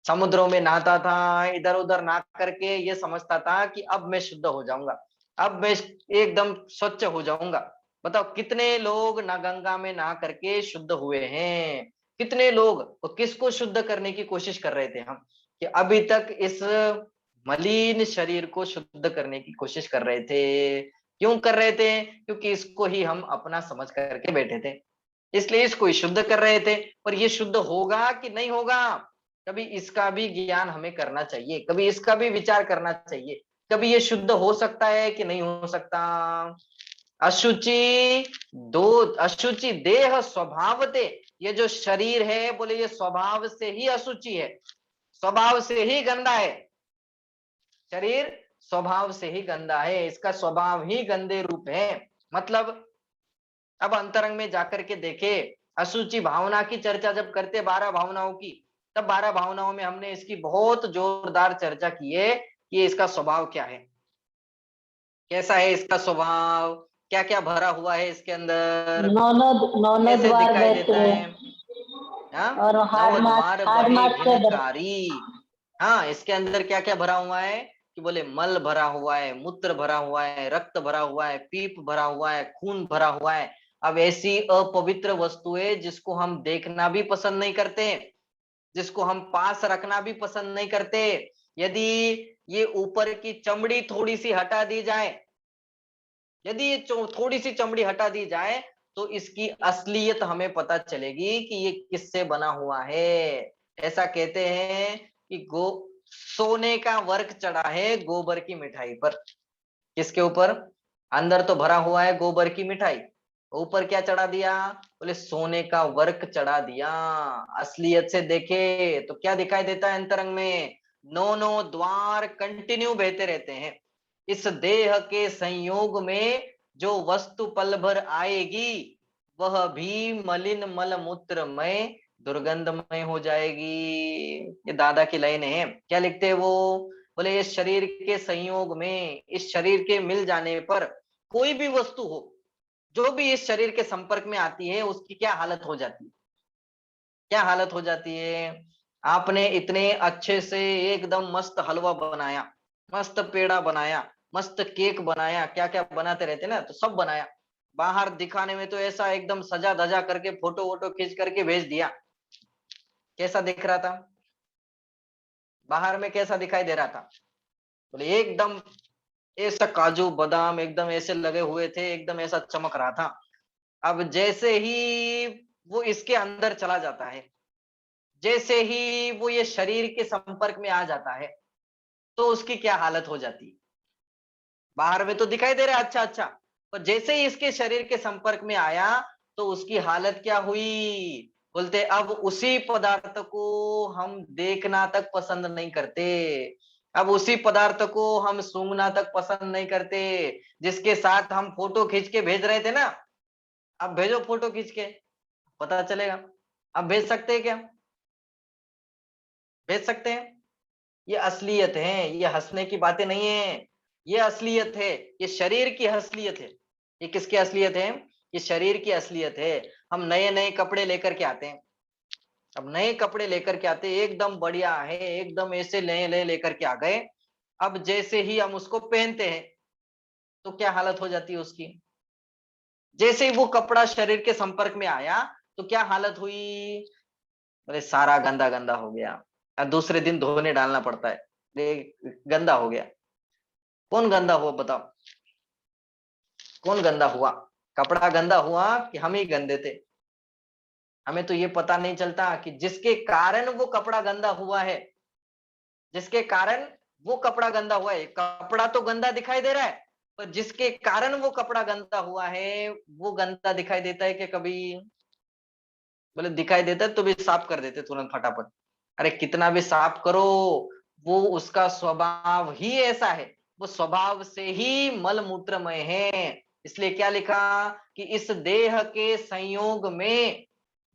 समुद्रों में नहाता था, इधर उधर नहा करके ये समझता था कि अब मैं शुद्ध हो जाऊंगा, अब मैं एकदम स्वच्छ हो जाऊंगा। बताओ कितने लोग ना गंगा में नहा करके शुद्ध हुए हैं, कितने लोग, तो किसको शुद्ध करने की कोशिश कर रहे थे हम, कि अभी तक इस मलिन शरीर को शुद्ध करने की कोशिश कर रहे थे। क्यों कर रहे थे? क्योंकि इसको ही हम अपना समझ करके बैठे थे, इसलिए इसको ही शुद्ध कर रहे थे। पर ये शुद्ध होगा कि नहीं होगा, कभी इसका भी ज्ञान हमें करना चाहिए, कभी इसका भी विचार करना चाहिए, कभी ये शुद्ध हो सकता है कि नहीं हो सकता। अशुचि देह स्वभावते, ये जो शरीर है बोले ये स्वभाव से ही अशुचि है, स्वभाव से ही गंदा है। शरीर स्वभाव से ही गंदा है, इसका स्वभाव ही गंदे रूप है। मतलब अब अंतरंग में जाकर के देखे, अशुचि भावना की चर्चा जब करते 12 भावनाओं की, तब 12 भावनाओं में हमने इसकी बहुत जोरदार चर्चा की है कि इसका स्वभाव क्या है, कैसा है इसका स्वभाव, क्या क्या भरा हुआ है इसके अंदर, नौनद कैसे द्वार दिखाई बैठे देता है। हाँ, और हाड नवद्वार बहे मास से भिनकारी। हाँ, इसके अंदर क्या क्या भरा हुआ है, कि बोले मल भरा हुआ है, मूत्र भरा हुआ है, रक्त भरा हुआ है, पीप भरा हुआ है, खून भरा हुआ है। अब ऐसी अपवित्र वस्तुएं जिसको हम देखना भी पसंद नहीं करते, जिसको हम पास रखना भी पसंद नहीं करते, यदि ये ऊपर की चमड़ी थोड़ी सी हटा दी जाए, यदि ये थोड़ी सी चमड़ी हटा दी जाए, तो इसकी असलियत हमें पता चलेगी कि ये किससे बना हुआ है। ऐसा कहते हैं कि सोने का वर्क चढ़ा है गोबर की मिठाई पर। किसके ऊपर? अंदर तो भरा हुआ है गोबर की मिठाई, ऊपर क्या चढ़ा दिया? बोले सोने का वर्क चढ़ा दिया। असलियत से देखे तो क्या दिखाई देता है अंतरंग में? 9 द्वार कंटिन्यू बहते रहते हैं, इस देह के संयोग में जो वस्तु पल भर आएगी वह भी मलिन मल मूत्रमय दुर्गंधमय हो जाएगी। ये दादा की लाइन है। क्या लिखते हैं वो? बोले इस शरीर के संयोग में, इस शरीर के मिल जाने पर कोई भी वस्तु हो जो भी इस शरीर के संपर्क में आती है उसकी क्या हालत हो जाती है? क्या हालत हो जाती है? आपने इतने अच्छे से एकदम मस्त हलवा बनाया, मस्त पेड़ा बनाया, मस्त केक बनाया, क्या क्या बनाते रहते ना, तो सब बनाया, बाहर दिखाने में तो ऐसा एकदम सजा धजा करके फोटो वोटो खींच करके भेज दिया। कैसा दिख रहा था? बाहर में कैसा दिखाई दे रहा था? बोले एकदम ऐसा काजू बादाम एकदम ऐसे लगे हुए थे, एकदम ऐसा चमक रहा था। अब जैसे ही वो इसके अंदर चला जाता है, जैसे ही वो ये शरीर के संपर्क में आ जाता है, तो उसकी क्या हालत हो जाती है? बाहर में तो दिखाई दे रहा है अच्छा अच्छा, पर जैसे ही इसके शरीर के संपर्क में आया तो उसकी हालत क्या हुई? बोलते अब उसी पदार्थ को हम देखना तक पसंद नहीं करते, अब उसी पदार्थ को हम सूंघना तक पसंद नहीं करते, जिसके साथ हम फोटो खींच के भेज रहे थे ना। अब भेजो फोटो खींच के, पता चलेगा। अब भेज सकते हैं क्या? भेज सकते हैं? ये असलियत है, ये हंसने की बातें नहीं है, ये असलियत है, ये शरीर की असलियत है। ये किसकी असलियत है? ये शरीर की असलियत है। हम नए नए कपड़े लेकर के आते हैं, अब नए कपड़े लेकर के आते हैं, एकदम बढ़िया है, एकदम ऐसे नए नए लेकर के आ गए। अब जैसे ही हम उसको पहनते हैं तो क्या हालत हो जाती है उसकी? जैसे ही वो कपड़ा शरीर के संपर्क में आया तो क्या हालत हुई? अरे सारा गंदा गंदा हो गया, और दूसरे दिन धोने डालना पड़ता है, गंदा हो गया। कौन गंदा हुआ बताओ? कौन गंदा हुआ? कपड़ा गंदा हुआ कि हम ही गंदे थे? हमें तो ये पता नहीं चलता कि जिसके कारण वो कपड़ा गंदा हुआ है, जिसके कारण वो कपड़ा गंदा हुआ है, कपड़ा तो गंदा दिखाई दे रहा है, पर जिसके कारण वो कपड़ा गंदा हुआ है वो गंदा दिखाई देता है कि कभी? बोले दिखाई देता है तो भी साफ कर देते तुरंत फटाफट। अरे कितना भी साफ करो, वो उसका स्वभाव ही ऐसा है, वो स्वभाव से ही मल मूत्रमय है। इसलिए क्या लिखा कि इस देह के संयोग में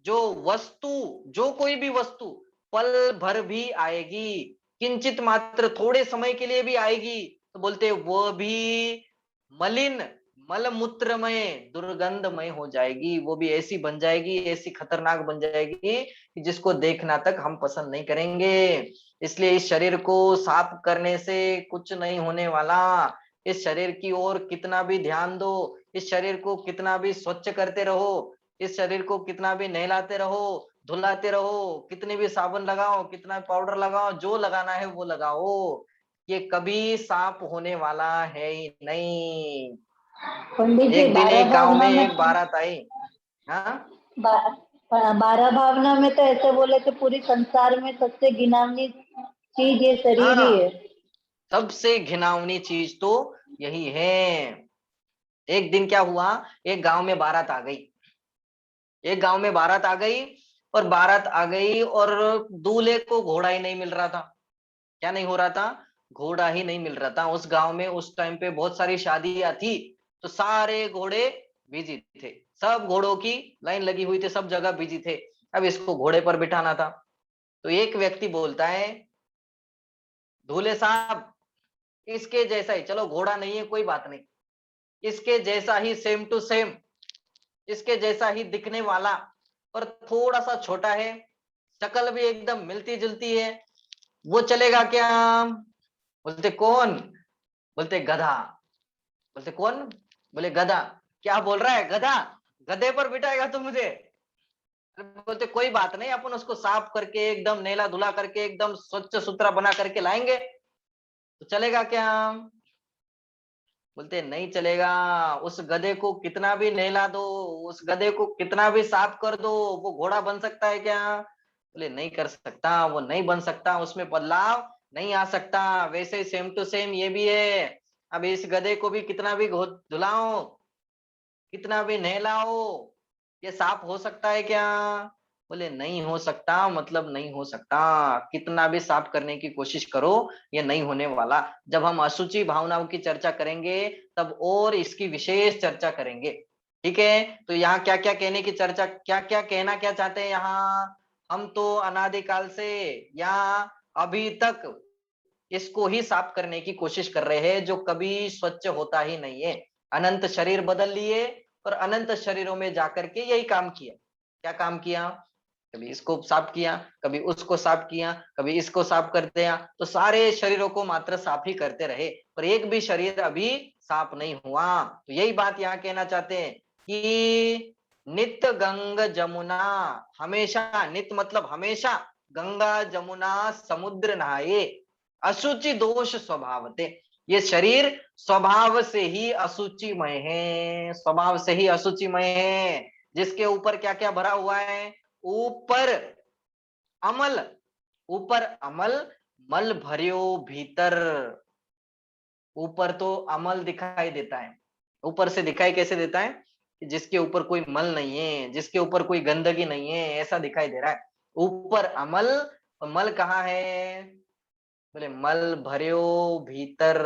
जो वस्तु, जो कोई भी वस्तु पल भर भी आएगी, किंचित मात्र थोड़े समय के लिए भी आएगी, तो बोलते वो भी मलिन मल मूत्रमय दुर्गंधमय हो जाएगी, वो भी ऐसी बन जाएगी, ऐसी खतरनाक बन जाएगी कि जिसको देखना तक हम पसंद नहीं करेंगे। इसलिए इस शरीर को साफ करने से कुछ नहीं होने वाला। इस शरीर की ओर कितना भी ध्यान दो, इस शरीर को कितना भी स्वच्छ करते रहो, इस शरीर को कितना भी नहलाते रहो, धुलाते रहो, कितने भी साबुन लगाओ, कितना पाउडर लगाओ, जो लगाना है वो लगाओ, ये कभी साफ होने वाला है ही नहीं। पंडित जी एक दिन 12 एक गांव में भावना में एक बारात आई। हाँ, 12 भावना में तो ऐसे बोले कि पूरी संसार में सबसे घिनौनी चीज ये शरीर ही हाँ, है। सबसे घिनौनी चीज तो यही है। एक दिन क्या हुआ, एक गांव में बारात आ गई, एक गांव में बारात आ गई, और बारात आ गई और दूल्हे को घोड़ा ही नहीं मिल रहा था। क्या नहीं हो रहा था? घोड़ा ही नहीं मिल रहा था उस गांव में। उस टाइम पे बहुत सारी शादियां थी, तो सारे घोड़े बिजी थे, सब घोड़ों की लाइन लगी हुई थी, सब जगह बिजी थे। अब इसको घोड़े पर बिठाना था, तो एक व्यक्ति बोलता है, दूल्हे साहब इसके जैसा ही, चलो घोड़ा नहीं है कोई बात नहीं, इसके जैसा ही सेम टू सेम, इसके जैसा ही दिखने वाला, पर थोड़ा सा छोटा है, शक्ल भी एकदम मिलती जुलती है, वो चलेगा क्या? बोलते कौन? बोलते गधा। बोलते कौन? बोले गधा। क्या बोल रहा है गधा? गधे पर बिठाएगा तू मुझे? बोलते कोई बात नहीं, अपन उसको साफ करके एकदम नेला धुला करके एकदम स्वच्छ सुथरा बना करके लाएंगे, तो चलेगा क्या? बोलते नहीं चलेगा। उस गधे को कितना भी नहला दो, उस गधे को कितना भी साफ कर दो, वो घोड़ा बन सकता है क्या? बोले नहीं कर सकता, वो नहीं बन सकता, उसमें बदलाव नहीं आ सकता। वैसे ही सेम टू सेम ये भी है। अब इस गधे को भी कितना भी धुलाओ, कितना भी नहलाओ, ये साफ हो सकता है क्या? बोले नहीं हो सकता, मतलब नहीं हो सकता, कितना भी साफ करने की कोशिश करो ये नहीं होने वाला। जब हम अशुचि भावनाओं की चर्चा करेंगे तब और इसकी विशेष चर्चा करेंगे। ठीक है, तो यहाँ क्या क्या कहने की चर्चा, क्या क्या कहना क्या चाहते हैं यहाँ? हम तो अनादिकाल से या अभी तक इसको ही साफ करने की कोशिश कर रहे हैं, जो कभी स्वच्छ होता ही नहीं है। अनंत शरीर बदल लिए और अनंत शरीरों में जाकर के यही काम किया। क्या काम किया? कभी इसको साफ किया, कभी उसको साफ किया, कभी इसको साफ कर दिया, तो सारे शरीरों को मात्र साफ ही करते रहे, पर एक भी शरीर अभी साफ नहीं हुआ। तो यही बात यहाँ कहना चाहते हैं कि नित्य गंग जमुना, हमेशा, नित्य मतलब हमेशा, गंगा जमुना समुद्र नहाए, अशुचि दोष स्वभावते। ये शरीर स्वभाव से ही अशुचिमय है, स्वभाव से ही अशुचिमय है। जिसके ऊपर क्या क्या भरा हुआ है? ऊपर अमल, ऊपर अमल, मल भरियो भीतर। ऊपर तो अमल दिखाई देता है, ऊपर से दिखाई कैसे देता है? कि जिसके ऊपर कोई मल नहीं है, जिसके ऊपर कोई गंदगी नहीं है, ऐसा दिखाई दे रहा है। ऊपर अमल, और मल कहाँ है? बोले मल भरियो भीतर।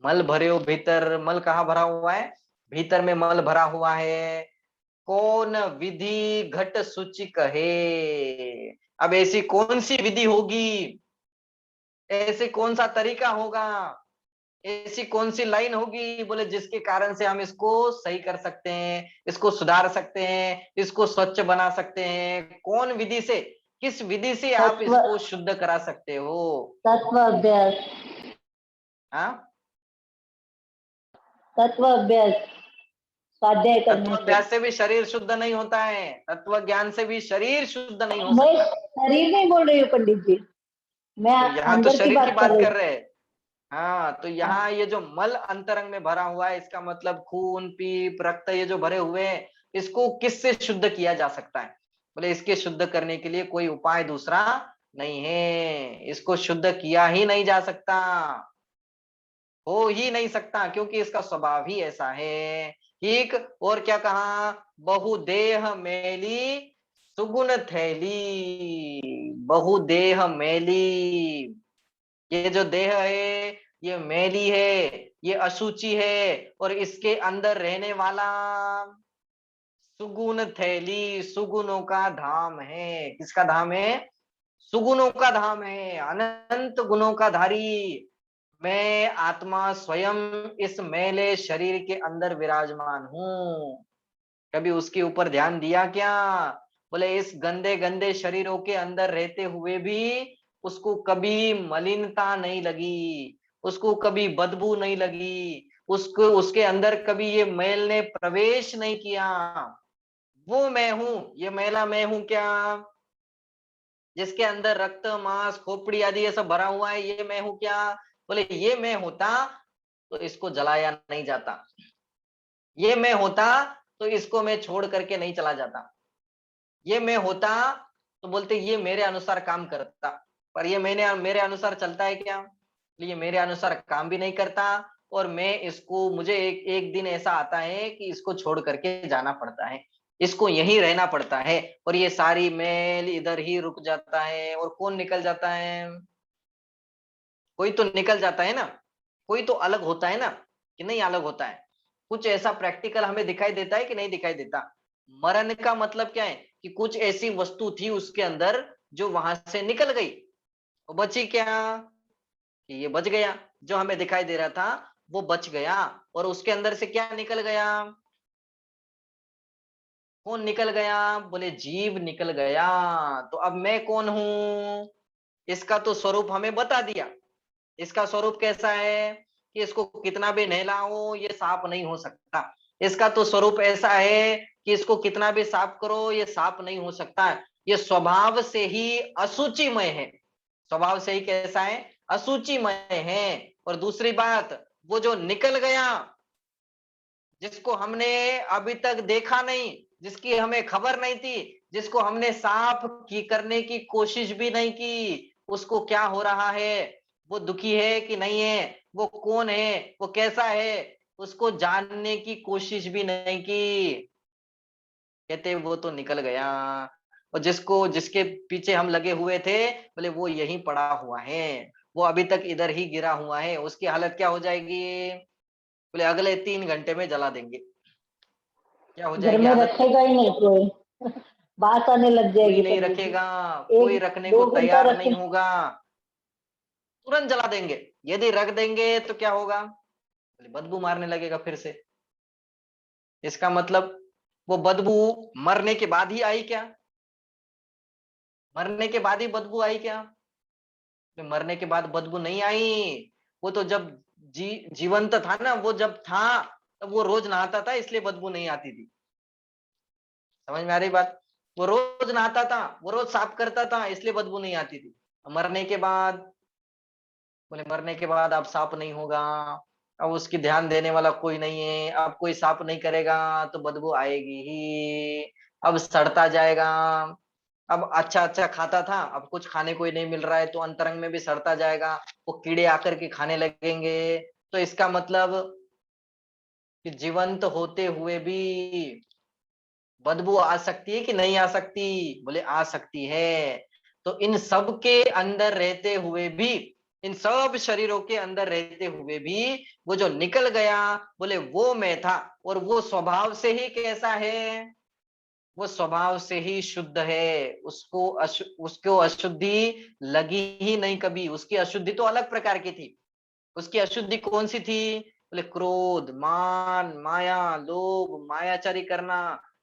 मल भरियो भीतर, मल कहाँ भरा हुआ है? भीतर में मल भरा हुआ है। कौन विधि घट सूची कहे? अब ऐसी कौन सी विधि होगी, ऐसे कौन सा तरीका होगा, ऐसी कौन सी लाइन होगी, बोले जिसके कारण से हम इसको सही कर सकते हैं, इसको सुधार सकते हैं, इसको स्वच्छ बना सकते हैं? कौन विधि से, किस विधि से आप तत्व इसको शुद्ध करा सकते हो? तत्व अभ्यास, हाँ, तत्व अभ्यास स्वाध्याय तत्व करने से। अभ्यास से भी शरीर शुद्ध नहीं होता है, तत्व ज्ञान से भी शरीर शुद्ध नहीं हो मैं सकता। शरीर नहीं बोल रही हूँ पंडित जी, मैं तो यहाँ तो अंदर की शरीर की बात कर बात रही कर हूँ। रहे हैं। हाँ, तो हाँ, यहाँ ये जो मल अंतरंग में भरा हुआ है, इसका मतलब खून पीप रक्त ये जो भरे हुए हैं, इसको किससे शुद्ध किया जा सकता है? बोले इसके शुद्ध करने के लिए कोई उपाय दूसरा नहीं है, इसको शुद्ध किया ही नहीं जा सकता, हो ही नहीं सकता, क्योंकि इसका स्वभाव ही ऐसा है। ठीक, और क्या कहा? बहुदेह मैली सुगुण थैली। बहुदेह मैली, ये जो देह है ये मैली है, ये अशुचि है, और इसके अंदर रहने वाला सुगुण थैली, सुगुणों का धाम है। किसका धाम है? सुगुणों का धाम है, अनंत गुणों का धारी। मैं आत्मा स्वयं इस मैले शरीर के अंदर विराजमान हूँ। कभी उसके ऊपर ध्यान दिया क्या? बोले इस गंदे गंदे शरीरों के अंदर रहते हुए भी उसको कभी मलिनता नहीं लगी, उसको कभी बदबू नहीं लगी, उसको उसके अंदर कभी ये मैल ने प्रवेश नहीं किया। वो मैं हूं, ये मैला मैं हूं क्या? जिसके अंदर रक्त मांस खोपड़ी आदि ये सब भरा हुआ है, ये मैं हूं क्या? बोले ये मैं होता तो इसको जलाया नहीं जाता, ये मैं होता तो इसको मैं छोड़ करके नहीं चला जाता, ये मैं होता तो बोलते ये मेरे अनुसार काम करता। पर ये मैंने मेरे अनुसार चलता है क्या? ये मेरे अनुसार काम भी नहीं करता, और मैं इसको, मुझे एक एक दिन ऐसा आता है कि इसको छोड़ करके जाना पड़ता है, इसको यहीं रहना पड़ता है, और ये सारी मैल इधर ही रुक जाता है। और कौन निकल जाता है? कोई तो निकल जाता है ना, कोई तो अलग होता है ना, कि नहीं अलग होता है? कुछ ऐसा प्रैक्टिकल हमें दिखाई देता है कि नहीं दिखाई देता? मरण का मतलब क्या है? कि कुछ ऐसी वस्तु थी उसके अंदर जो वहां से निकल गई, वो बची क्या? कि ये बच गया, जो हमें दिखाई दे रहा था वो बच गया, और उसके अंदर से क्या निकल गया? कौन निकल गया? बोले जीव निकल गया। तो अब मैं कौन हूं? इसका तो स्वरूप हमें बता दिया। इसका स्वरूप कैसा है? कि इसको कितना भी नहलाओ ये साफ नहीं हो सकता। इसका तो स्वरूप ऐसा है कि इसको कितना भी साफ करो ये साफ नहीं हो सकता। ये स्वभाव से ही अशुचिमय है। स्वभाव से ही कैसा है? अशुचिमय है। और दूसरी बात, वो जो निकल गया, जिसको हमने अभी तक देखा नहीं, जिसकी हमें खबर नहीं थी, जिसको हमने साफ की करने की कोशिश भी नहीं की, उसको क्या हो रहा है? वो दुखी है कि नहीं है? वो कौन है? वो कैसा है? उसको जानने की कोशिश भी नहीं की। कहते वो तो निकल गया, और जिसको जिसके पीछे हम लगे हुए थे बोले वो यहीं पड़ा हुआ है, वो अभी तक इधर ही गिरा हुआ है, उसकी हालत क्या हो जाएगी? बोले अगले 3 घंटे में जला देंगे। क्या हो घर जाएगी में हालत? रखेगा ही नहीं कोई। बात आने लग कोई जाएगी नहीं तभी भी। रखेगा, कोई एक रखने को 2 घंटा तैयार रखे। नहीं होगा, तुरंत जला देंगे। यदि रख देंगे तो क्या होगा? बोले बदबू मारने लगेगा फिर से। इसका मतलब वो बदबू मरने के बाद ही आई क्या? मरने के बाद ही बदबू आई क्या? तो मरने के बाद बदबू नहीं आई। वो तो जब जीवंत था ना, वो जब था तब वो रोज नहाता था, इसलिए बदबू नहीं आती थी। समझ में आ रही बात? वो रोज नहाता था, वो रोज साफ करता था, इसलिए बदबू नहीं आती थी। मरने के बाद, बोले मरने के बाद अब साफ नहीं होगा, अब उसकी ध्यान देने वाला कोई नहीं है, अब कोई साफ नहीं करेगा तो बदबू आएगी ही, अब सड़ता जाएगा। अब अच्छा अच्छा खाता था, अब कुछ खाने को ही नहीं मिल रहा है तो अंतरंग में भी सड़ता जाएगा, वो कीड़े आकर के खाने लगेंगे। तो इसका मतलब कि जीवंत होते हुए भी बदबू आ सकती है कि नहीं आ सकती? बोले आ सकती है। तो इन सब के अंदर रहते हुए भी, इन सब शरीरों के अंदर रहते हुए भी वो जो निकल गया, बोले वो मैं था। और वो स्वभाव से ही कैसा है? वो स्वभाव से ही शुद्ध है, उसको अशुद्धि लगी ही नहीं कभी। उसकी अशुद्धि तो अलग प्रकार की थी। उसकी अशुद्धि कौन सी थी? बोले क्रोध, मान, माया, लोभ, मायाचारी करना,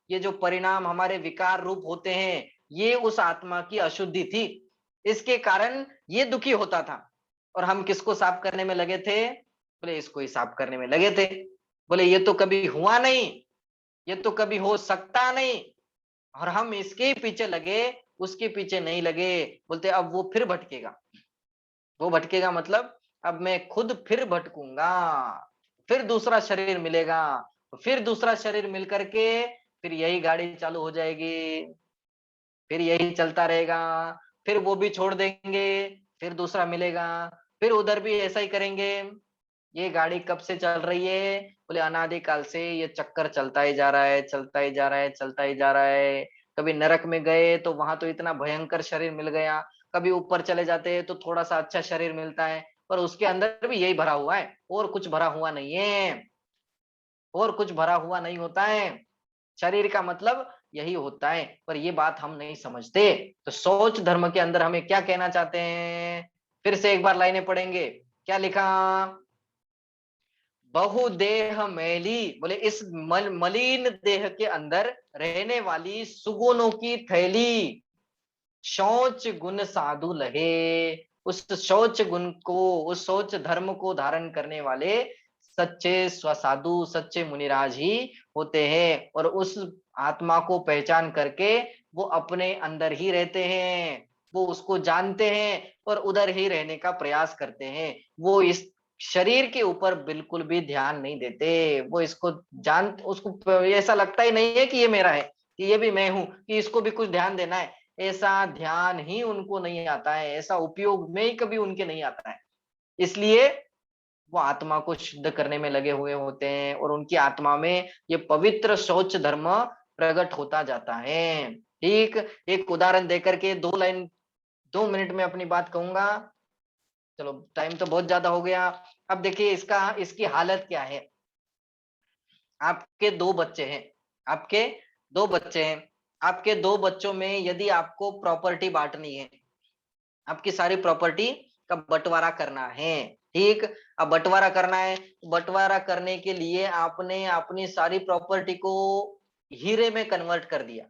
ये जो परिणाम हमारे विकार रूप होते हैं, ये उस आत्मा की अशुद्धि थी। इसके कारण ये दुखी होता था। और हम किसको साफ करने में लगे थे? बोले इसको ही साफ करने में लगे थे। बोले ये तो कभी हुआ नहीं, ये तो कभी हो सकता नहीं, और हम इसके ही पीछे लगे, उसके पीछे नहीं लगे। बोलते अब वो फिर भटकेगा। वो भटकेगा मतलब अब मैं खुद फिर भटकूंगा, फिर दूसरा शरीर मिलेगा, फिर दूसरा शरीर मिल करके फिर यही गाड़ी चालू हो जाएगी, फिर यही चलता रहेगा, फिर वो भी छोड़ देंगे, फिर दूसरा मिलेगा, फिर उधर भी ऐसा ही करेंगे। ये गाड़ी कब से चल रही है? बोले अनादिकाल से ये चक्कर चलता ही जा रहा है, चलता ही जा रहा है, चलता ही जा रहा है। कभी नरक में गए तो वहां तो इतना भयंकर शरीर मिल गया, कभी ऊपर चले जाते हैं तो थोड़ा सा अच्छा शरीर मिलता है, पर उसके अंदर भी यही भरा हुआ है, और कुछ भरा हुआ नहीं है, और कुछ भरा हुआ नहीं होता है। शरीर का मतलब यही होता है, पर ये बात हम नहीं समझते। तो सोच धर्म के अंदर हमें क्या कहना चाहते हैं? फिर से एक बार लाइनें पढ़ेंगे। क्या लिखा? बहुदेह मैली, बोले इस मलिन देह के अंदर रहने वाली सुगुनों की थैली, शौच गुण साधु लहे। उस शौच गुण को, उस शौच धर्म को धारण करने वाले सच्चे स्वसाधु, सच्चे मुनिराज ही होते हैं। और उस आत्मा को पहचान करके वो अपने अंदर ही रहते हैं, वो उसको जानते हैं और उधर ही रहने का प्रयास करते हैं। वो इस शरीर के ऊपर बिल्कुल भी ध्यान नहीं देते। वो इसको जान, उसको ऐसा लगता ही नहीं है कि ये मेरा है, कि ये भी मैं हूं, कि इसको भी कुछ ध्यान देना है। ऐसा ध्यान ही उनको नहीं आता है, ऐसा उपयोग में ही कभी उनके नहीं आता है। इसलिए वो आत्मा को शुद्ध करने में लगे हुए होते हैं, और उनकी आत्मा में ये पवित्र शौच धर्म प्रकट होता जाता है। ठीक, एक उदाहरण देकर के 2 लाइन 2 मिनट में अपनी बात कहूंगा। चलो टाइम तो बहुत ज्यादा हो गया। अब देखिए इसका, इसकी हालत क्या है। आपके 2 बच्चे हैं, आपके 2 बच्चे हैं, आपके 2 बच्चों में यदि आपको प्रॉपर्टी बांटनी है, आपकी सारी प्रॉपर्टी का बंटवारा करना है, ठीक। अब बंटवारा करना है, बंटवारा करने के लिए आपने अपनी सारी प्रॉपर्टी को हीरे में कन्वर्ट कर दिया।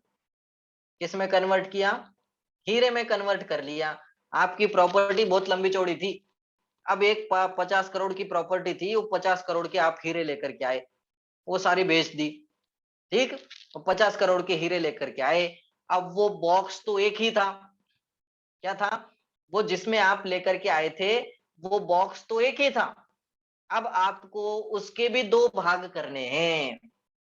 किस में कन्वर्ट किया? हीरे में कन्वर्ट कर लिया। आपकी प्रॉपर्टी बहुत लंबी चौड़ी थी, अब एक 50 करोड़ की प्रॉपर्टी थी, वो 50 करोड़ के आप हीरे लेकर के आए, वो सारी बेच दी, ठीक। 50 करोड़ के हीरे लेकर के आए। अब वो बॉक्स तो एक ही था, क्या था? वो जिसमें आप लेकर के आए थे, वो बॉक्स तो एक ही था। अब आपको उसके भी 2 भाग करने हैं।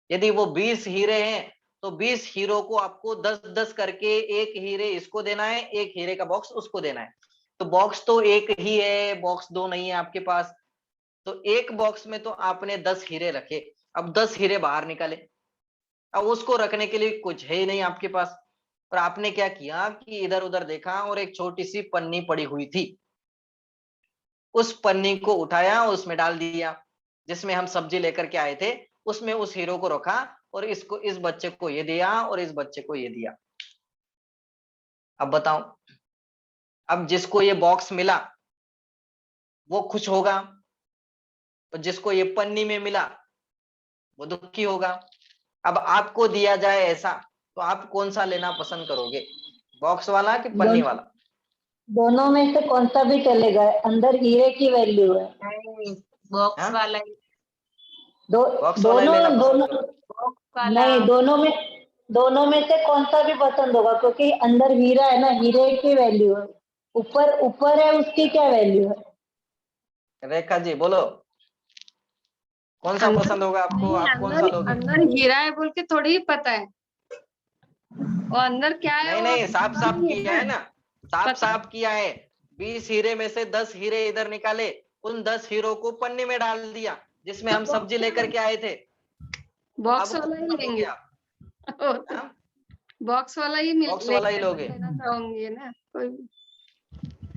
यदि वो 20 हीरे हैं तो 20 हीरो को आपको 10-10 करके, एक हीरे इसको देना है, एक हीरे का बॉक्स उसको देना है। तो बॉक्स तो एक ही है, बॉक्स 2 नहीं है आपके पास। तो एक बॉक्स में तो आपने 10 हीरे रखे, अब 10 हीरे बाहर निकाले, अब उसको रखने के लिए कुछ है ही नहीं आपके पास। और आपने क्या किया कि इधर उधर देखा और एक छोटी सी पन्नी पड़ी हुई थी, उस पन्नी को उठाया, उसमें डाल दिया जिसमें हम सब्जी लेकर के आए थे, उसमें उस हीरो को रखा और इसको, इस बच्चे को ये दिया और इस बच्चे को ये दिया। अब बताओ, अब जिसको ये बॉक्स मिला वो खुश होगा, और जिसको ये पन्नी में मिला वो दुखी होगा। अब आपको दिया जाए ऐसा, तो आप कौन सा लेना पसंद करोगे, बॉक्स वाला कि पन्नी वाला? दोनों में से कौन सा भी चलेगा, अंदर हीरे की वैल्यू है। नहीं, बॉक्स हाँ? वाला ही। बॉक्स वाला ही लेना पसंद दोनों करोगे? बॉक्स वाला। नहीं, दोनों में से कौन सा भी पसंद होगा, क्योंकि अंदर हीरा है ना, हीरे की वैल्यू है। ऊपर ऊपर है, उसकी क्या वैल्यू है? रेखा जी बोलो, कौन सा अंदर पसंद होगा आपको, नहीं, आप कौन सा अंदर लोगे? अंदर हीरा है बोल के थोड़ी ही पता है, और अंदर क्या है नहीं वो नहीं, साफ साफ नहीं किया है ना, साफ पता। साफ किया है। 20 हीरे में से 10 हीरे इधर निकाले, उन 10 हीरो को पन्नी में डाल दिया जिसमें हम सब्जी लेकर के आए थे। बॉक्स अब वाला ही कौन सा लोगे लेंगे। आप? हाँ? बॉक्स वाला ही बॉक्स वाला ही लोगे? लेना चाहूंगी ना कोई।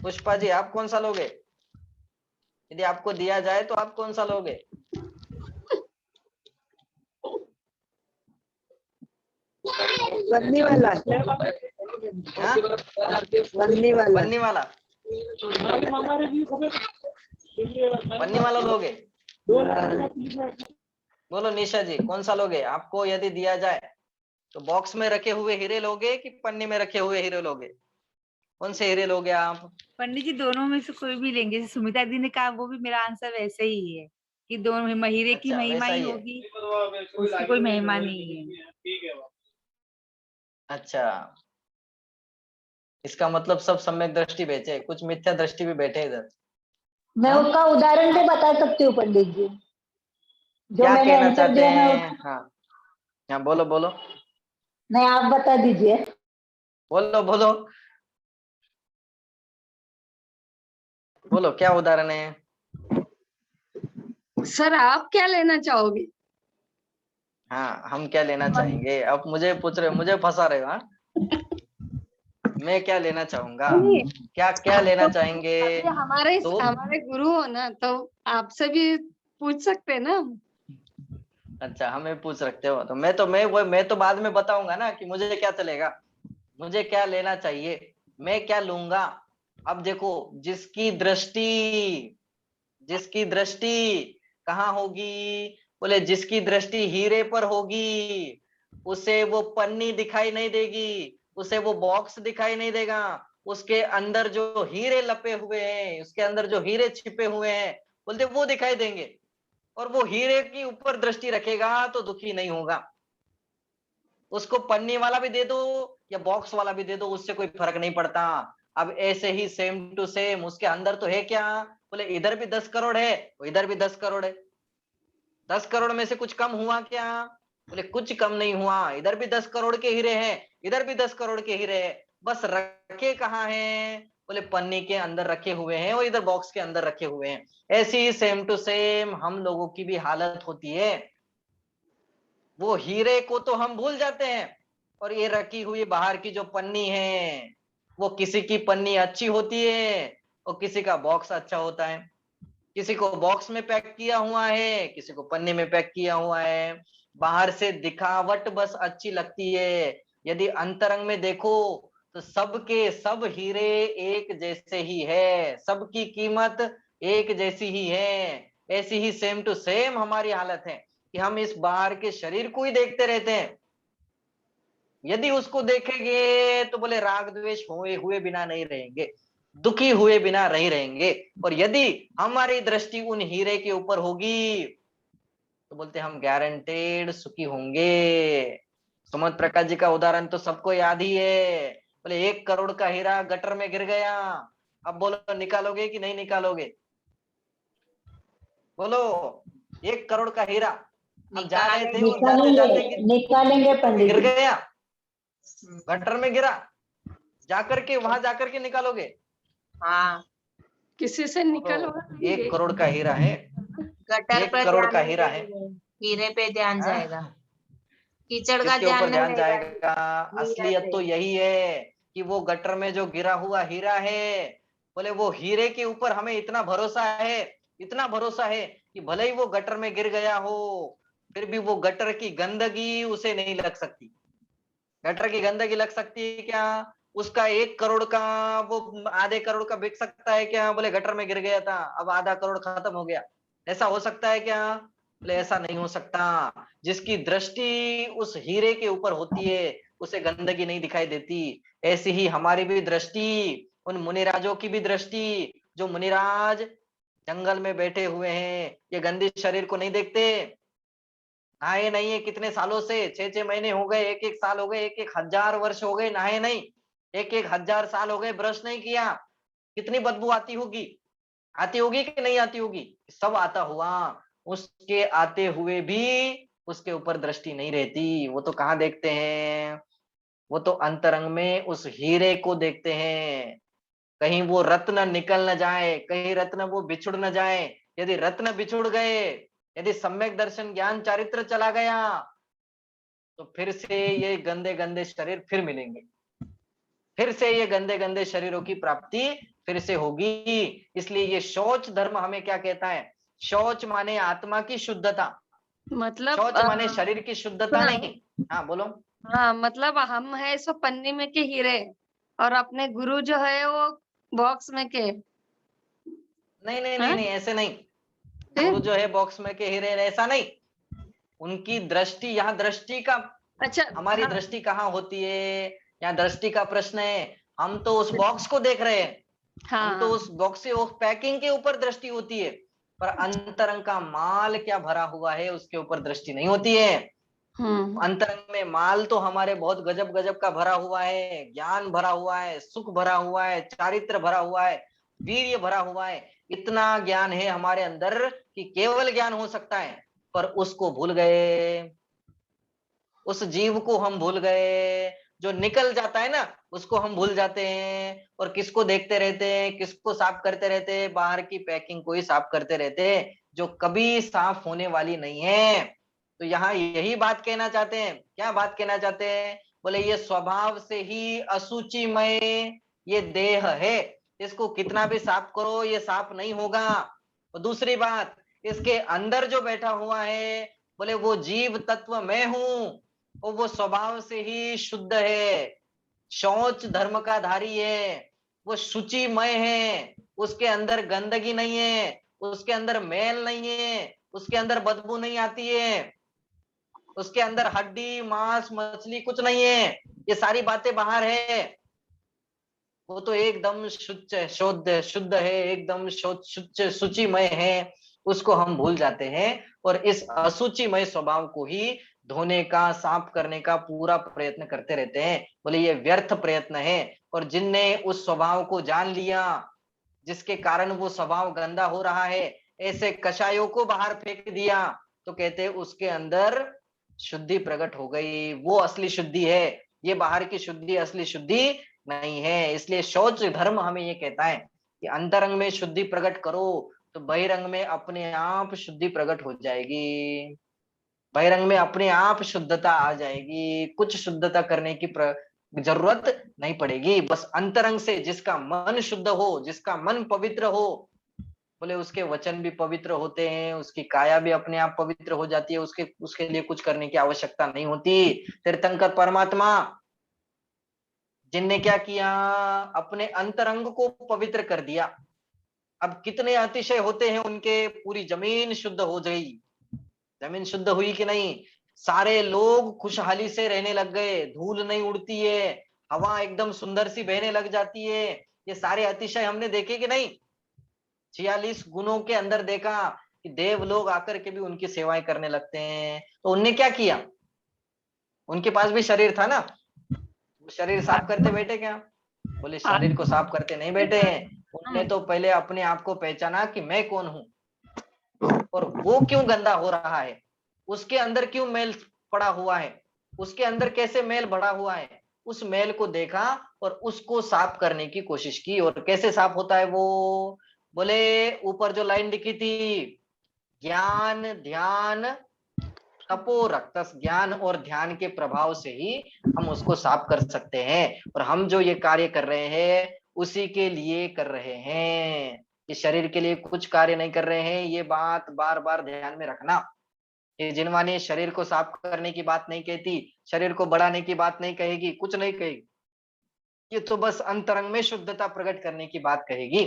पुष्पा जी आप कौन सा लोगे, यदि आपको दिया जाए तो आप कौन सा लोगे? पन्नी वाला। हाँ? पन्नी वाला। पन्नी वाला, पन्नी वाला लोगे? बोलो निशा जी, कौन सा लोगे? आपको यदि दिया जाए तो बॉक्स में रखे हुए हीरे लोगे कि पन्नी में रखे हुए हीरे लोगे? कौन से हीरे लोगे आप? पंडित जी दोनों में से कोई भी लेंगे, जैसे सुमिता दी ने कहा वो भी मेरा आंसर वैसे ही है कि दोनों में हीरे की अच्छा, महिमा वैसा ही ही है। होगी, उसकी कोई महिमा नहीं है। अच्छा, इसका मतलब सब सम्यक दृष्टि बैठे, कुछ मिथ्या दृष्टि भी बैठे इधर। मैं हाँ? उसका उदाहरण भी बता सकती हूँ पंडित जी, जो क्या मैंने कहना आंसर चाहते दिया। मैं हैं? हाँ हाँ, बोलो बोलो नहीं, आप बता दीजिए। बोलो बोलो बोलो, क्या उदाहरण है? सर आप क्या लेना चाहोगे? हाँ, हम क्या लेना चाहेंगे? अब मुझे पूछ रहे हो, मुझे फंसा रहे हो? हाँ, मैं क्या लेना चाहूंगा, नहीं, क्या क्या आप लेना तो चाहेंगे? अभी हमारे तो हमारे गुरु हो ना, तो आपसे भी पूछ सकते हैं ना। अच्छा, हमें पूछ रखते हो तो मैं तो बाद में बताऊंगा ना कि मुझे क्या चलेगा, मुझे क्या लेना चाहिए, मैं क्या लूंगा। अब देखो, जिसकी दृष्टि, जिसकी दृष्टि कहाँ होगी, बोले जिसकी दृष्टि हीरे पर होगी उसे वो पन्नी दिखाई नहीं देगी, उसे वो बॉक्स दिखाई नहीं देगा, उसके अंदर जो हीरे लपे हुए हैं, उसके अंदर जो हीरे छिपे हुए हैं, बोलते वो दिखाई देंगे। और वो हीरे की ऊपर दृष्टि रखेगा तो दुखी नहीं होगा। उसको पन्नी वाला भी दे दो या बॉक्स वाला भी दे दो, उससे कोई फर्क नहीं पड़ता। अब ऐसे ही सेम टू सेम उसके अंदर तो है क्या, बोले इधर भी 10 करोड़ है, इधर भी 10 करोड़ है। 10 करोड़ में से कुछ कम हुआ क्या, बोले कुछ कम नहीं हुआ। इधर भी 10 करोड़ के हीरे हैं, इधर भी 10 करोड़ के हीरे हैं, बस रखे कहाँ हैं, बोले पन्नी के अंदर रखे हुए हैं और इधर बॉक्स के अंदर रखे हुए हैं। ऐसी ही सेम टू सेम हम लोगों की भी हालत होती है। वो हीरे को तो हम भूल जाते हैं, और ये रखी हुई बाहर की जो पन्नी है, वो किसी की पन्नी अच्छी होती है और किसी का बॉक्स अच्छा होता है। किसी को बॉक्स में पैक किया हुआ है, किसी को पन्नी में पैक किया हुआ है। बाहर से दिखावट बस अच्छी लगती है, यदि अंतरंग में देखो तो सबके सब हीरे एक जैसे ही है, सबकी कीमत एक जैसी ही है। ऐसी ही सेम टू सेम हमारी हालत है कि हम इस बाहर के शरीर को ही देखते रहते हैं। यदि उसको देखेंगे तो बोले राग द्वेष हुए हुए बिना नहीं रहेंगे, दुखी हुए बिना नहीं रहेंगे। और यदि हमारी दृष्टि उन हीरे के ऊपर होगी तो बोलते हम गारंटेड सुखी होंगे। सुमंत प्रकाश जी का उदाहरण तो सबको याद ही है। बोले 1 करोड़ का हीरा गटर में गिर गया, अब बोलो निकालोगे कि नहीं निकालोगे? बोलो, 1 करोड़ का हीरा, अब जा रहे थे और जाते जाते निकालेंगे पंडित गिर जी। गया, गटर में गिरा, जाकर के वहां जाकर के निकालोगे? हाँ, किसी से निकलवा 1 करोड़ का हीरा है, गटर 1 पर करोड़ ध्यान का नहीं हीरा है। देंगे, हीरे पे ध्यान हाँ? जाएगा। कीचड़ का किसके ऊपर ध्यान नहीं जाएगा? हीरा असलियत पे। तो यही है कि वो गटर में जो गिरा हुआ हीरा है, बोले वो हीरे के ऊपर हमें इतना भरोसा है, इतना भरोसा है कि भले ही वो गटर में गिर गया हो, फिर भी वो गटर की गंदगी उसे नहीं लग सकती। गटर की गंदगी लग सकती है क्या? उसका 1 करोड़ का, वो आधे करोड़ का बिक सकता है क्या? बोले गटर में गिर गया था, अब आधा करोड़ खत्म हो गया, ऐसा हो सकता है क्या? बोले ऐसा नहीं हो सकता। जिसकी दृष्टि उस हीरे के ऊपर होती है, उसे गंदगी नहीं दिखाई देती। ऐसी ही हमारी भी दृष्टि, उन मुनिराजों की भी दृष्टि, जो मुनिराज जंगल में बैठे हुए हैं, ये गंदे शरीर को नहीं देखते। नहाए नहीं है कितने सालों से, 6-6 महीने हो गए, 1-1 साल हो गए, 1-1 हजार वर्ष हो गए, नहाए नहीं, 1-1 हजार साल हो गए, ब्रश नहीं किया। कितनी बदबू आती होगी, आती होगी कि नहीं आती होगी? सब आता हुआ, उसके आते हुए भी उसके ऊपर दृष्टि नहीं रहती। वो तो कहाँ देखते हैं? वो तो अंतरंग में उस हीरे को देखते हैं। कहीं वो रत्न निकल न जाए, कहीं रत्न वो बिछुड़ न जाए। यदि रत्न बिछुड़ गए, यदि सम्यक दर्शन ज्ञान चारित्र चला गया, तो फिर से ये गंदे गंदे शरीर फिर मिलेंगे, फिर से ये गंदे गंदे शरीरों की प्राप्ति फिर से होगी। इसलिए ये शौच धर्म हमें क्या कहता है? शौच माने आत्मा की शुद्धता, मतलब शौच माने शरीर की शुद्धता हाँ, नहीं। हाँ बोलो। हाँ मतलब हम है सो पन्नी में के हीरे और अपने गुरु जो है वो बॉक्स में के। नहीं नहीं नहीं हाँ? नहीं, ऐसे नहीं। फिर? गुरु जो है बॉक्स में के हीरे, ऐसा नहीं। उनकी दृष्टि, यहाँ दृष्टि का, अच्छा हमारी हाँ, दृष्टि कहाँ होती है? यहाँ दृष्टि का प्रश्न है। हम तो उस बॉक्स को देख रहे हैं, हम हाँ तो हाँ उस बॉक्स से, उस पैकिंग के ऊपर दृष्टि होती है, पर अंतरंग का माल क्या भरा हुआ है उसके ऊपर दृष्टि नहीं होती है। अंतरंग में माल तो हमारे बहुत गजब गजब का भरा हुआ है, ज्ञान भरा हुआ है, सुख भरा हुआ है, चारित्र भरा हुआ है, वीर्य भरा हुआ है। इतना ज्ञान है हमारे अंदर कि केवल ज्ञान हो सकता है, पर उसको भूल गए, उस जीव को हम भूल गए। जो निकल जाता है ना, उसको हम भूल जाते हैं, और किसको देखते रहते हैं, किसको साफ करते रहते हैं? बाहर की पैकिंग को ही साफ करते रहते हैं, जो कभी साफ होने वाली नहीं है। तो यहाँ यही बात कहना चाहते हैं। क्या बात कहना चाहते हैं? बोले ये स्वभाव से ही असुचिमय ये देह है, इसको कितना भी साफ करो ये साफ नहीं होगा। और दूसरी बात, इसके अंदर जो बैठा हुआ है, बोले वो जीव तत्व मैं हूं, और वो स्वभाव से ही शुद्ध है, शौच धर्म का धारी है, वो शुचिमय है, उसके अंदर गंदगी नहीं है, उसके अंदर मैल नहीं है, उसके अंदर बदबू नहीं आती है, उसके अंदर हड्डी मांस मछली कुछ नहीं है, ये सारी बातें बाहर है। वो तो एकदम शुद्ध शुद्ध शुद्ध है, एकदम शुद्ध शुचिमय है। उसको हम भूल जाते हैं, और इस असुचिमय स्वभाव को ही धोने का, साफ करने का पूरा प्रयत्न करते रहते हैं। बोले ये व्यर्थ प्रयत्न है। और जिनने उस स्वभाव को जान लिया, जिसके कारण वो स्वभाव गंदा हो रहा है, ऐसे कषायों को बाहर फेंक दिया, तो कहते हैं उसके अंदर शुद्धि प्रकट हो गई, वो असली शुद्धि है। ये बाहर की शुद्धि असली शुद्धि नहीं है। इसलिए शौच धर्म हमें ये कहता है कि अंतरंग में शुद्धि प्रकट करो, तो बहिरंग में अपने आप शुद्धि प्रकट हो जाएगी, बहिरंग में अपने आप शुद्धता आ जाएगी, कुछ शुद्धता करने की जरूरत नहीं पड़ेगी। बस अंतरंग से जिसका मन शुद्ध हो, जिसका मन पवित्र हो, बोले उसके वचन भी पवित्र होते हैं, उसकी काया भी अपने आप पवित्र हो जाती है, उसके उसके लिए कुछ करने की आवश्यकता नहीं होती। तीर्थंकर परमात्मा जिनने क्या किया, अपने अंतरंग को पवित्र कर दिया। अब कितने अतिशय होते हैं उनके, पूरी जमीन शुद्ध हो गई। जमीन शुद्ध हुई कि नहीं? सारे लोग खुशहाली से रहने लग गए, धूल नहीं उड़ती है, हवा एकदम सुंदर सी बहने लग जाती है। ये सारे अतिशय हमने देखे कि नहीं? 46 गुणों के अंदर देखा कि देव लोग आकर के भी उनकी सेवाएं करने लगते हैं। तो उनने क्या किया? उनके पास भी शरीर था ना, शरीर साफ करते बैठे क्या? बोले शरीर को साफ करते नहीं बैठे हैं। उनने तो पहले अपने आप को पहचाना कि मैं कौन हूं, और वो क्यों गंदा हो रहा है, उसके अंदर क्यों मैल पड़ा हुआ है, उसके अंदर कैसे मैल बढ़ा हुआ है, उस मैल को देखा और उसको साफ करने की कोशिश की। और कैसे साफ होता है वो? बोले ऊपर जो लाइन लिखी थी, ज्ञान ध्यान तपो रक्तस, ज्ञान और ध्यान के प्रभाव से ही हम उसको साफ कर सकते हैं। और हम जो ये कार्य कर रहे हैं उसी के लिए कर रहे हैं, ये शरीर के लिए कुछ कार्य नहीं कर रहे हैं। ये बात बार बार ध्यान में रखना। ये जिनवानी शरीर को साफ करने की बात नहीं कहती, शरीर को बढ़ाने की बात नहीं कहेगी, कुछ नहीं कहेगी। ये तो बस अंतरंग में शुद्धता प्रकट करने की बात कहेगी।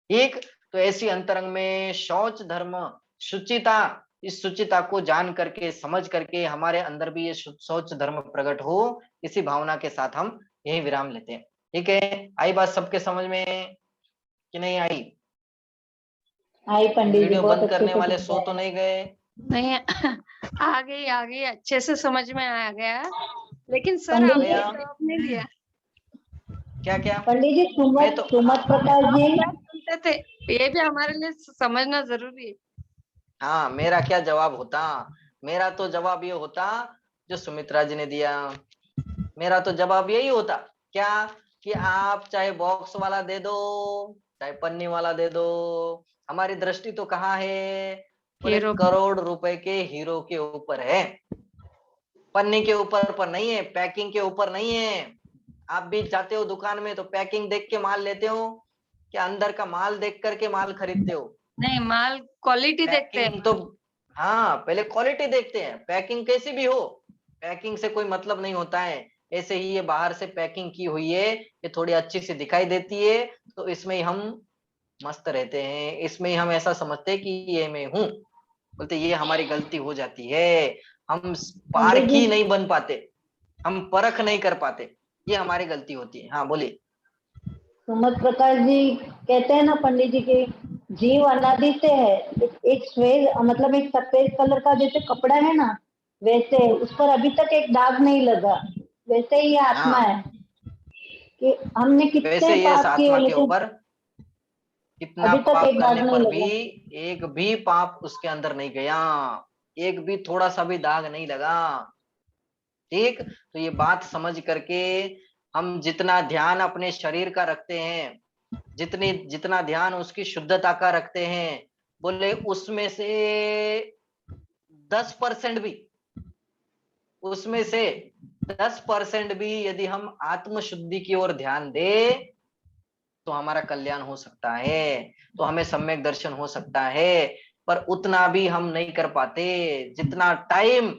एक तो ऐसी अंतरंग में शौच धर्म, शुचिता, इस शुचिता को जान करके समझ करके हमारे अंदर भी ये शौच धर्म प्रकट हो, इसी भावना के साथ हम यही विराम लेते हैं। ठीक है, आई बात सबके समझ में कि नहीं आई? आई पंडित जी, वीडियो बहुत बंद अच्छे करने से वाले सो तो समझाया। नहीं गए? नहीं आ गई अच्छे से समझ में आ गया, लेकिन सर पंडित आपने जी, जवाब नहीं दिया। क्या क्या? पंडित जी, मैं सुमत तो सुमत प्रकाश जी, क्या सुनते थे, ये भी हमारे लिए समझना जरूरी है। हाँ, मेरा क्या जवाब होता? मेरा तो जवाब ये होता जो सुमित्रा जी ने दिया। मेरा तो जवाब यही होता, क्या कि आप चाहे बॉक्स वाला दे दो चाहे पन्नी वाला दे दो, हमारी दृष्टि तो कहाँ है? बोले हीरो करोड़ रुपए के हीरो के ऊपर है, पन्नी के ऊपर पर नहीं है, पैकिंग के ऊपर नहीं है। आप भी जाते हो दुकान में तो पैकिंग देख के माल लेते हो कि अंदर का माल देख करके माल खरीदते हो? नहीं, माल क्वालिटी देखते हैं। पैकिंग तो, हाँ, पहले क्वालिटी देखते हैं, पैकिंग कैसी भी हो, पैकिंग से कोई मतलब नहीं होता है। ऐसे ही ये बाहर से पैकिंग की हुई है, ये थोड़ी अच्छी सी दिखाई देती है तो इसमें ही हम मस्त रहते हैं, इसमें ही हम ऐसा समझते हैं कि ये मैं हूँ। बोलते ये हमारी गलती हो जाती है, हम पंडित जी, पारखी नहीं बन पाते, हम परख नहीं कर पाते, ये हमारी गलती होती है। हाँ बोलिए। सुमत प्रकाश जी कहते हैं ना पंडित जी की जीव अनादि से है। एक श्वेत मतलब एक सफेद कलर का जैसे कपड़ा है ना, वैसे उस पर अभी तक एक दाग नहीं लगा। वैसे ही ये आत्मा हाँ, है कि हमने कितने वैसे ये इस पाप किए आत्मा के लेकिन ऊपर कितना अभी तक पाप एक करने दाग नहीं पर भी लगा। एक भी पाप उसके अंदर नहीं गया, एक भी थोड़ा सा भी दाग नहीं लगा। ठीक, तो ये बात समझ करके हम जितना ध्यान अपने शरीर का रखते हैं, जितना ध्यान उसकी शुद्धता का रखते हैं, बोले उसमें से 10% भी, उसमें से 10% भी यदि हम आत्मशुद्धि की ओर ध्यान दे तो हमारा कल्याण हो सकता है, तो हमें सम्यक दर्शन हो सकता है। पर उतना भी हम नहीं कर पाते। जितना टाइम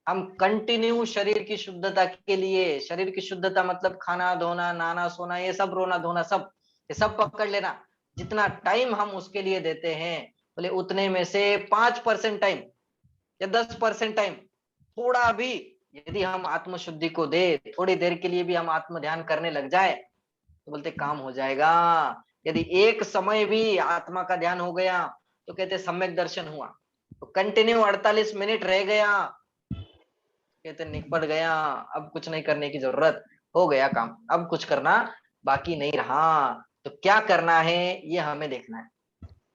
हम कंटिन्यू शरीर की शुद्धता के लिए, शरीर की शुद्धता मतलब खाना धोना नहाना सोना ये सब, रोना धोना सब, ये सब पकड़ लेना, जितना टाइम हम उसके लिए देते हैं, बोले उतने में से 5% टाइम या 10% टाइम थोड़ा भी यदि हम आत्मशुद्धि को दे, थोड़ी देर के लिए भी हम आत्म ध्यान करने लग जाए तो बोलते काम हो जाएगा। यदि एक समय भी आत्मा का ध्यान हो गया तो कहते सम्यक दर्शन हुआ। तो कंटिन्यू 48 मिनट रह गया, कहते निपट गया, अब कुछ नहीं करने की जरूरत, हो गया काम, अब कुछ करना बाकी नहीं रहा। तो क्या करना है ये हमें देखना है।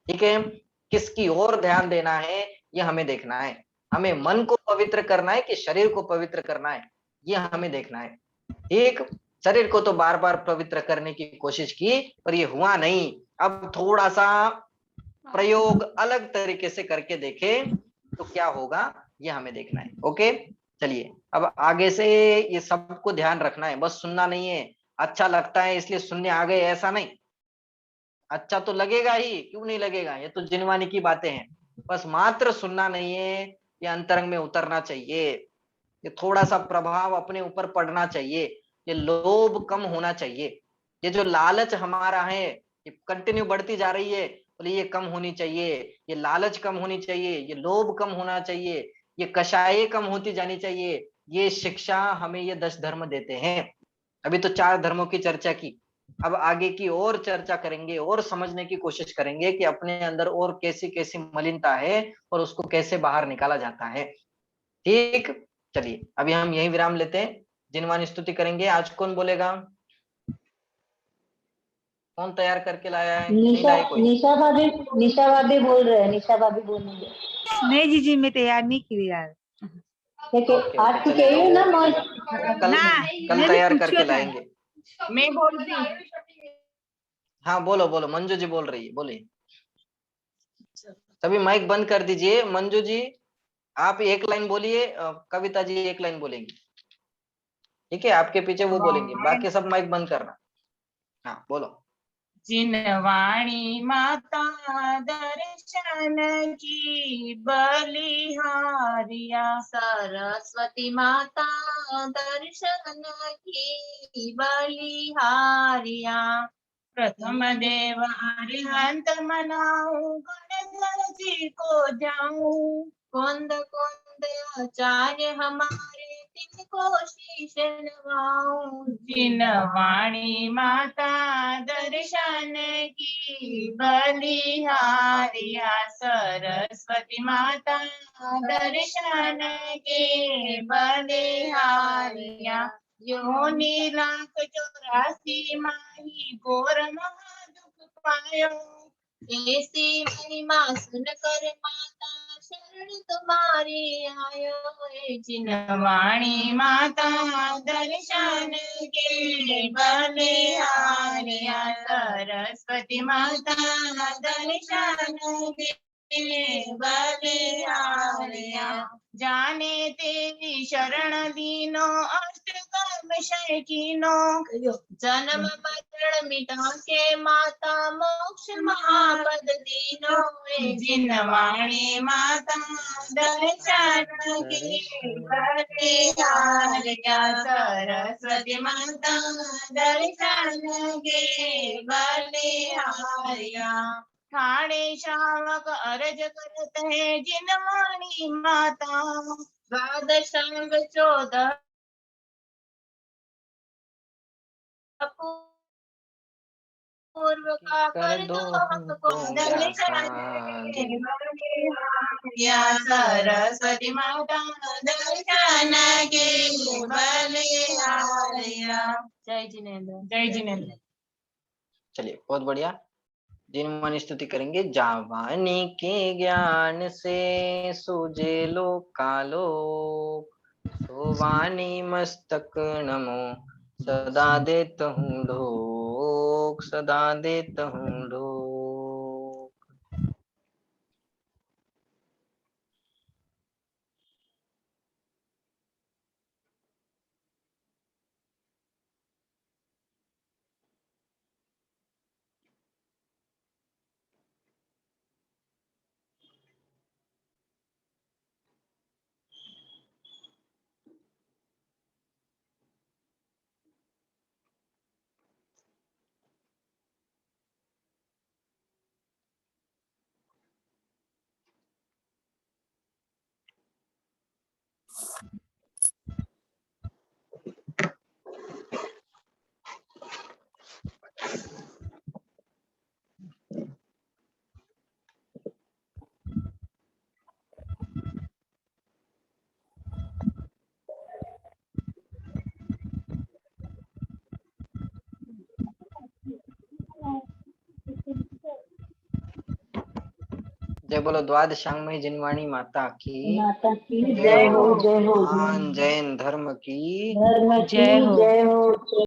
ठीक है, किसकी ओर ध्यान देना है ये हमें देखना है। हमें मन को पवित्र करना है कि शरीर को पवित्र करना है, ये हमें देखना है। ठीक, शरीर को तो बार बार पवित्र करने की कोशिश की पर ये हुआ नहीं, अब थोड़ा सा प्रयोग अलग तरीके से करके देखें तो क्या होगा ये हमें देखना है। ओके, चलिए अब आगे से ये सबको ध्यान रखना है, बस सुनना नहीं है। अच्छा लगता है इसलिए सुनने आ गए ऐसा नहीं, अच्छा तो लगेगा ही, क्यों नहीं लगेगा, ये तो जिनवानी की बातें हैं। बस मात्र सुनना नहीं है, ये अंतरंग में उतरना चाहिए, ये थोड़ा सा प्रभाव अपने ऊपर पड़ना चाहिए, ये लोभ कम होना चाहिए। ये जो लालच हमारा है ये कंटिन्यू बढ़ती जा रही है, बोले ये कम होनी चाहिए, ये लालच कम होनी चाहिए, ये लोभ कम होना चाहिए, ये कषाय कम होती जानी चाहिए। ये शिक्षा हमें ये 10 धर्म देते हैं। अभी तो 4 धर्मों की चर्चा की, अब आगे की और चर्चा करेंगे और समझने की कोशिश करेंगे कि अपने अंदर और कैसी कैसी मलिनता है और उसको कैसे बाहर निकाला जाता है। ठीक, चलिए अभी हम यही विराम लेते हैं, जिनवानी स्तुति करेंगे। आज कौन बोलेगा, कौन तैयार करके लाया है? नहीं निशा लाए कोई? निशा भाभी बोल रहे हैं, निशा भाभी बोलेंगे। नहीं जीजी, मैं तैयार नहीं की यार। देखिए ओके आज ओके, की चलिए चाहिए ना मौज। तो कल ना, कल मैंने तैयार पूछा करके था। लाएंगे। मैं बोल दी। हाँ बोलो बोलो, मंजू जी बोल रही है, बोलिए। सभी माइक बंद कर दीजिए। मंजू जी आप एक लाइन बोलिए, कविता जी एक लाइन बोलेंगी, ठीक है? आपके पीछे वो बोलेंगे, बाकी सब माइक बंद करना। हाँ बोलो। जिनवाणी माता दर्शन की बलिहारिया, सरस्वती माता दर्शन की बलिहारिया, प्रथम देव अरिहंत मनाऊं, गणेश जी को जाऊं, कुंद कुंद आचार्य हमारे तिनको शीश नवाऊं, जिनवाणी माता दर्शन की बलिहारिया, सरस्वती माता दर्शन के बलिहारिया, योनि लाख 84 माही घोर महादुख पायो, ऐसी महिमा सुन कर माता शरण तुम्हारी आयो, जिनवाणी माता दर्शन के बलिहारिया, सरस्वती माता दर्शन के बलिहारिया, जाने तेरी शरण दीनो अष्ट कर्म क्षय कीनो, जन्म मरण मिटा के माता मोक्ष महापद दीनो, जिनवाणी माता दर्शन की बलिहारिया, सरस्वती माता दर्शन के बलिहारिया, ठाणे शावक अरज करत है जिनवाणी माता, द्वादशांग 14 पूर्व का कर दो हमको दर्शन के बलिहारिया, सरस्वती माता दर्शन के बलिहारिया। जय जिनेन्द्र, जय जिनेन्द्र। चलिए बहुत बढ़िया। जिनवाणी स्तुति करेंगे। जावानी के ज्ञान से सूझे लोकालोक, सोवानी मस्तक नमो सदा देत हूँ ढोक, सदा देत हूँ ढोक। जय बोलो द्वादशांगमयी जिनवाणी माता की जय हो, जय हो। महान जैन धर्म की धर्म की जय हो।